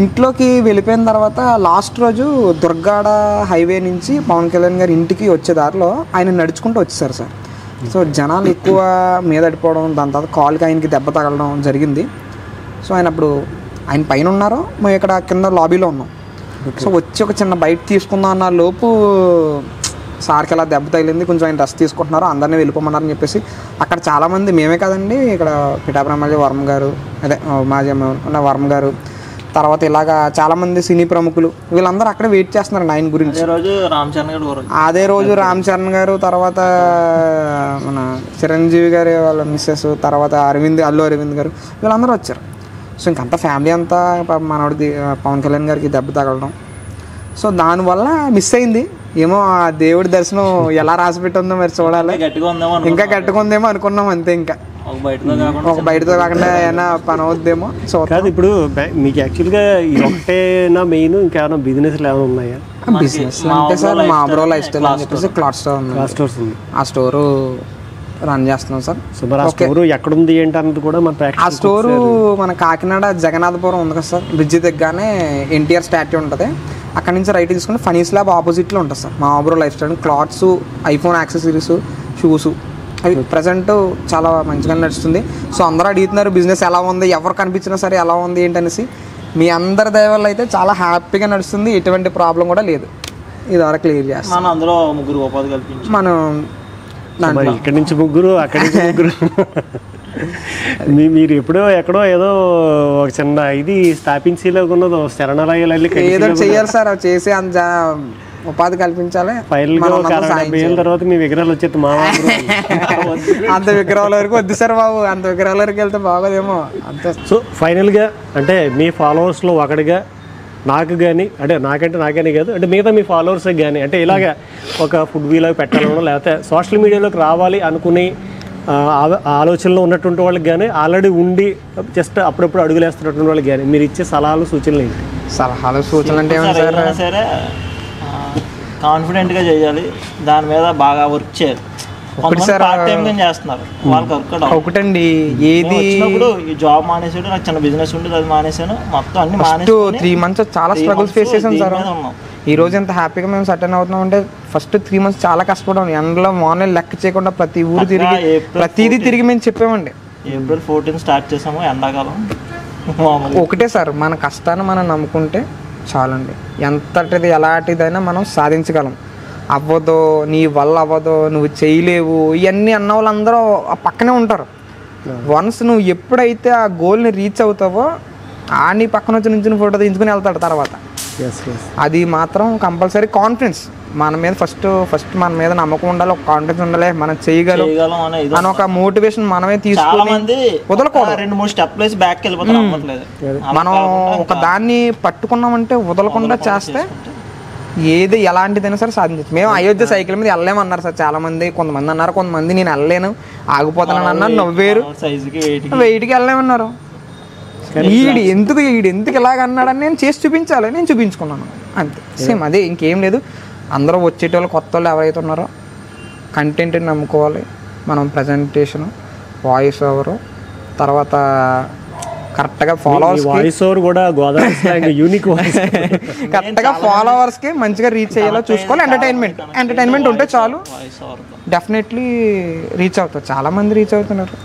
ఇంట్లోకి వెళ్ళిపోయిన తర్వాత లాస్ట్ రోజు దుర్గాడ హైవే నుంచి పవన్ కళ్యాణ్ గారి ఇంటికి వచ్చే దారిలో ఆయన నడుచుకుంటూ వచ్చేసారు సార్. సో జనాలు ఎక్కువ మీద పడిపోవడం, దాని తర్వాత కాల్కి ఆయనకి దెబ్బ తగలడం జరిగింది. సో ఆయన పైన ఉన్నారు, మేము ఇక్కడ కింద లాబీలో ఉన్నాం. సో వచ్చి ఒక చిన్న బయట తీసుకుందాం అన్న లోపు సార్కి ఎలా దెబ్బ తగిలింది, కొంచెం ఆయన రెస్ట్ తీసుకుంటున్నారు, అందరినీ వెళ్ళిపోమన్నారని చెప్పేసి అక్కడ చాలామంది, మేమే కదండి, ఇక్కడ పిఠాపురం ఎమ్మెల్యే వర్మ గారు, అదే మాజీ వర్మ గారు, తర్వాత ఇలాగా చాలామంది సినీ ప్రముఖులు వీళ్ళందరూ అక్కడే వెయిట్ చేస్తున్నారండి ఆయన గురించి. అదే రోజు రామ్ చరణ్ గారు, తర్వాత మన చిరంజీవి గారి వాళ్ళ మిస్సెస్, తర్వాత అల్లు అరవింద్ గారు, వీళ్ళందరూ వచ్చారు. సో ఇంకంతా ఫ్యామిలీ అంతా మనోడికి పవన్ కళ్యాణ్ గారికి దెబ్బ తగలడం, సో దానివల్ల మిస్ అయింది. ఏమో ఆ దేవుడి దర్శనం ఎలా రాసి పెట్టుందో మరి చూడాలి. ఇంకా గట్టిగా ఉందేమో అనుకున్నాం అంతే. ఇంకా ఒక బయటతో కాకుండా ఏమైనా పని అవుద్దేమో. సో కాదు, ఇప్పుడు మీకు యాక్చువల్గా ఇది ఒకటేనా మెయిన్, ఇంకేమైనా బిజినెస్లు ఏమైనా ఉన్నాయా? బిజినెస్ అంటే సార్ మా బ్రో లైఫ్ స్టైల్ అని చెప్పేసి క్లాత్ స్టోర్ ఉంది. ఆ స్టోరు రన్ చేస్తున్నాం సార్. సో మరి ఆ స్టోర్ ఎక్కడుంది ఏంటి అన్నది కూడా మన ఆ స్టోరు మన కాకినాడ జగన్నాథపురం ఉంది కదా సార్, బ్రిడ్జి దగ్గరనే ఎన్టీఆర్ స్టాట్యూ ఉంటుంది. అక్కడ నుంచి రైట్ తీసుకుంటే ఫనీస్ ల్యాబ్ ఆపోజిట్లో ఉంటుంది సార్ మా bro life style. Clothes, iPhone accessories, shoes అవి ప్రజెంట్ చాలా మంచిగా నడుస్తుంది. సో అందరూ అడుగుతున్నారు బిజినెస్ ఎలా ఉంది, ఎవరు కనిపించినా సరే ఎలా ఉంది ఏంటనేసి. మీ అందరి దయ వల్ల అయితే చాలా హ్యాపీగా నడుస్తుంది, ఎటువంటి ప్రాబ్లం కూడా లేదు. ఇది వరకు క్లియర్ చేస్తాం. అందులో ముగ్గురు ఉపాధి కల్పించి మనం ఇక్కడి నుంచి ముగ్గురు, అక్కడి నుంచి ముగ్గురు. మీరు ఎక్కడో ఏదో ఒక చిన్న ఇది స్థాపించేలాగున్నదో శరణాలయాలు ఏదో చెయ్యాలి సార్, అవి చేసి అంత ఉపాధి కల్పించాలి. తర్వాత మీ విగ్రహాలు వచ్చేది మా అంత విగ్రహాల వరకు వద్దు సార్ బాబు, అంత విగ్రహాల వరకు వెళ్తే బాగోదేమో అంతే. సో ఫైనల్గా అంటే మీ ఫాలోవర్స్లో ఒకటిగా నాకు కానీ, అంటే నాకని కాదు, అంటే మిగతా మీ ఫాలోవర్స్కి కానీ, అంటే ఇలాగ ఒక ఫుడ్ వీలాగా పెట్టాలనో లేకపోతే సోషల్ మీడియాలోకి రావాలి అనుకుని ఆలోచనలో ఉన్నటువంటి వాళ్ళకి కానీ, ఆల్రెడీ ఉండి జస్ట్ అప్పుడప్పుడు అడుగులేస్తున్నటువంటి వాళ్ళకి కానీ మీరు ఇచ్చే సలహాలు, సూచనలు ఏంటి? సలహాలు, సూచనలు అంటే ఏమైనా సరే కాన్ఫిడెంట్గా చేయాలి, దాని మీద బాగా వర్క్ చేయాలి. చేస్తున్నారు ఒకటండి, ఏది ఈ జాబ్ మానేసాడు, నాకు చిన్న బిజినెస్ ఉండేది అది మానేసాను, మొత్తం అన్ని 3 months చాలా స్ట్రగుల్స్ ఫేస్ చేసాం సార్. ఈ రోజు ఎంత హ్యాపీగా మేము సటన్ అవుతున్నాం అంటే ఫస్ట్ 3 months చాలా కష్టపడ్డాం. ఎండలో మార్నింగ్ లెక్క చేయకుండా ప్రతి ఊరు తిరిగి ప్రతిదీ తిరిగి మేము చెప్పామండి. April 14 స్టార్ట్ చేసాము, ఎండాకాలం. ఒకటే సార్, మన కష్టాన్ని మనం నమ్ముకుంటే చాలండి, ఎంతటిది ఎలాంటిదైనా మనం సాధించగలం. అవ్వదో, నీ వల్ల అవ్వదో, నువ్వు చేయలేవు, ఇవన్నీ అన్న వాళ్ళందరూ పక్కనే ఉంటారు. వన్స్ నువ్వు ఎప్పుడైతే ఆ గోల్ని రీచ్ అవుతావో నీ పక్కన వచ్చి నుంచి ఫోటో తీయించుకుని వెళ్తాడు తర్వాత. అది మాత్రం కంపల్సరీ కాన్ఫిడెన్స్ మన మీద, ఫస్ట్ మన మీద నమ్మకం ఉండాలి, ఒక కాన్ఫిడెన్స్ ఉండాలి, మనం చేయగలం అని ఒక మోటివేషన్ మనమే తీసుకొని వదలకూడదు. 2-3 స్టెప్లు వేసి బ్యాక్ వెళ్ళిపోతాం. మనం ఒక దాన్ని పట్టుకున్నామంటే వదలకుండా చేస్తే ఏది ఎలాంటిదైనా సరే సాధించవచ్చు. మేము అయోధ్య సైకిల్ మీద వెళ్ళలేమన్నారు సార్ చాలా మంది. కొంతమంది అన్నారు, కొంతమంది నేను వెళ్ళలేను ఆగిపోతానని అన్నారు, నవ్వేరు. వెయిట్కి వెళ్ళలేమన్నారు. ఈడు ఎందుకు ఇలాగ అన్నాడని నేను చేసి చూపించాలి, నేను చూపించుకున్నాను అంతే. సేమ్ అదే, ఇంకేం లేదు. అందరూ వచ్చేటోళ్ళు, కొత్త వాళ్ళు ఎవరైతే ఉన్నారో కంటెంట్ని నమ్ముకోవాలి. మనం ప్రజెంటేషను, వాయిస్ ఓవరు, తర్వాత కరెక్ట్గా ఫాలోవర్స్ వాయిస్ ఓవర్ కూడా గోదావరి యూనిక్ వాయిస్. కరెక్ట్గా ఫాలోవర్స్కి మంచిగా రీచ్ అయ్యేలా చూసుకోవాలి. ఎంటర్టైన్మెంట్ ఉంటే చాలు, డెఫినెట్లీ రీచ్ అవుతారు. చాలా మంది రీచ్ అవుతున్నారు.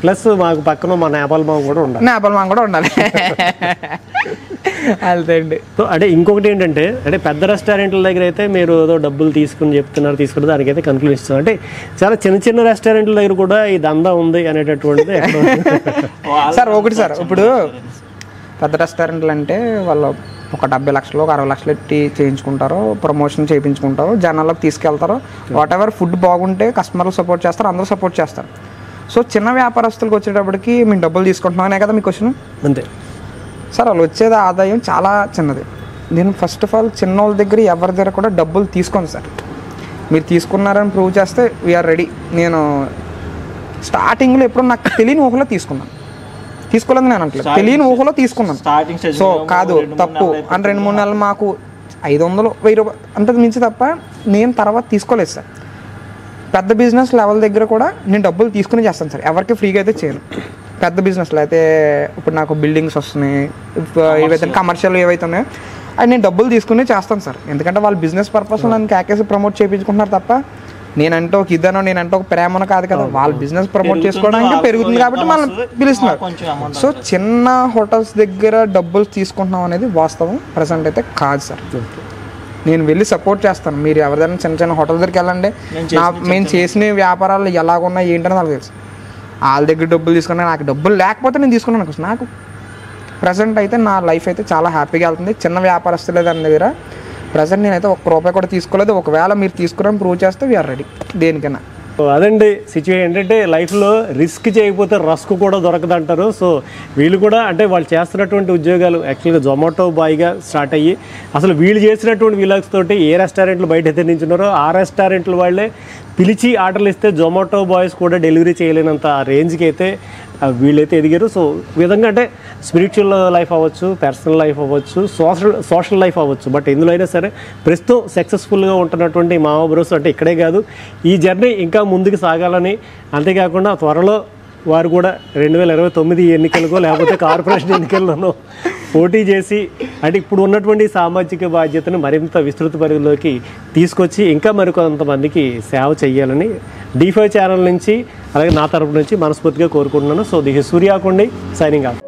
ప్లస్ మాకు పక్కన మా నేపాల్ మామ కూడా ఉండాలి. అంతే అండి. సో అంటే ఇంకొకటి ఏంటంటే, అంటే పెద్ద రెస్టారెంట్ల దగ్గర అయితే మీరు ఏదో డబ్బులు తీసుకున్నారు దానికైతే కన్క్లూషన్ ఇస్తాం. అంటే చాలా చిన్న చిన్న రెస్టారెంట్ల దగ్గర కూడా ఈ దందా ఉంది అనేటటువంటిది సార్. ఒకటి సార్, ఇప్పుడు పెద్ద రెస్టారెంట్లు అంటే వాళ్ళు ఒక 70 లక్షలు, ఒక 60 లక్షలు ఎట్టి చేయించుకుంటారు, ప్రమోషన్ చేయించుకుంటారు, జనాలకు తీసుకెళ్తారు. వాట్ ఎవర్ ఫుడ్ బాగుంటే కస్టమర్లు సపోర్ట్ చేస్తారు, అందరూ సపోర్ట్ చేస్తారు. సో చిన్న వ్యాపారస్తులకు వచ్చేటప్పటికి మేము డబ్బులు తీసుకుంటున్నామనే కదా మీ క్వశ్చన్. అంతే సార్, వాళ్ళు వచ్చేది ఆదాయం చాలా చిన్నది. నేను ఫస్ట్ ఆఫ్ ఆల్ చిన్న వాళ్ళ దగ్గర ఎవరి దగ్గర కూడా డబ్బులు తీసుకోండి సార్. మీరు తీసుకున్నారని ప్రూవ్ చేస్తే వీఆర్ రెడీ. నేను స్టార్టింగ్లో ఎప్పుడు నాకు తెలియని ఊహలో తీసుకోలేదు నేను అంటలేదు, తెలియని ఊహలో తీసుకున్నాను. సో కాదు, తప్పు అంటే 2-3 నెలలు మాకు 500, 1000 రూపాయలు అంతకు మించి తప్ప నేను తర్వాత తీసుకోలేదు సార్. పెద్ద బిజినెస్ లెవెల్ దగ్గర కూడా నేను డబ్బులు తీసుకుని చేస్తాను సార్, ఎవరికి ఫ్రీగా అయితే చేయను. పెద్ద బిజినెస్లో అయితే ఇప్పుడు నాకు బిల్డింగ్స్ వస్తున్నాయి, ఏవైతే కమర్షియల్ ఏవైతే ఉన్నాయో అది నేను డబ్బులు తీసుకుని చేస్తాను సార్. ఎందుకంటే వాళ్ళు బిజినెస్ పర్పస్ నన్ను క్యాకేసి ప్రమోట్ చేయించుకుంటున్నారు తప్ప నేనంటే ఒక ఇదనో నేనంటే ఒక ప్రేమనో కాదు కదా. వాళ్ళు బిజినెస్ ప్రమోట్ చేసుకోవడానికి పెరుగుతుంది కాబట్టి మనల్ని పిలుస్తున్నారు. సో చిన్న హోటల్స్ దగ్గర డబ్బులు తీసుకుంటున్నాం అనేది వాస్తవం ప్రజెంట్ అయితే కాదు సార్. నేను వెళ్ళి సపోర్ట్ చేస్తాను. మీరు ఎవరిదైనా చిన్న చిన్న హోటల్ దగ్గరికి వెళ్ళండి, మేము చేసిన వ్యాపారాలు ఎలాగున్నాయి ఏంటని నాకు తెలుసు. వాళ్ళ దగ్గర డబ్బులు తీసుకున్నా, నాకు డబ్బులు లేకపోతే నేను తీసుకున్నాను. నాకు ప్రజెంట్ అయితే నా లైఫ్ అయితే చాలా హ్యాపీగా వెళ్తుంది. చిన్న వ్యాపారస్తులే దాని దగ్గర ప్రజెంట్ నేనైతే ₹1 కూడా తీసుకోలేదు. ఒకవేళ మీరు తీసుకుని ప్రూవ్ చేస్తే వీఆర్ రెడీ దేనికైనా. అదండి సిచ్యువేషన్. ఏంటంటే లైఫ్లో రిస్క్ చేయకపోతే రస్క్ కూడా దొరకదు అంటారు. సో వీళ్ళు కూడా అంటే వాళ్ళు చేస్తున్నటువంటి ఉద్యోగాలు యాక్చువల్గా జొమాటో బాయ్గా స్టార్ట్ అయ్యి అసలు వీళ్ళు చేసినటువంటి విలాగ్స్ తోటి ఏ రెస్టారెంట్లు బయట అయితే నించున్నారో ఆ రెస్టారెంట్లు వాళ్ళే పిలిచి ఆర్డర్లు ఇస్తే జొమాటో బాయ్స్ కూడా డెలివరీ చేయలేనంత రేంజ్కి అయితే వీళ్ళైతే ఎదిగారు. సో ఈ విధంగా అంటే స్పిరిచువల్ లైఫ్ అవ్వచ్చు, పర్సనల్ లైఫ్ అవ్వచ్చు, సోషల్ లైఫ్ అవ్వచ్చు, బట్ ఎందులో అయినా సరే ప్రస్తుతం సక్సెస్ఫుల్గా ఉంటున్నటువంటి మామ బ్రోస్ అంటే ఇక్కడే కాదు, ఈ జర్నీ ఇంకా ముందుకు సాగాలని, అంతేకాకుండా త్వరలో వారు కూడా 2029 ఎన్నికలకో లేకపోతే కార్పొరేషన్ ఎన్నికల్లోనో పోటీ చేసి అంటే ఇప్పుడు ఉన్నటువంటి సామాజిక బాధ్యతను మరింత విస్తృత పరిధిలోకి తీసుకొచ్చి ఇంకా మరికొంతమందికి సేవ చేయాలని D5 ఛానల్ నుంచి అలాగే నా తరపు నుంచి మనస్ఫూర్తిగా కోరుకుంటున్నాను. సో దిస్ ఇస్ సూర్య కొండి సైనింగ్ ఆఫ్.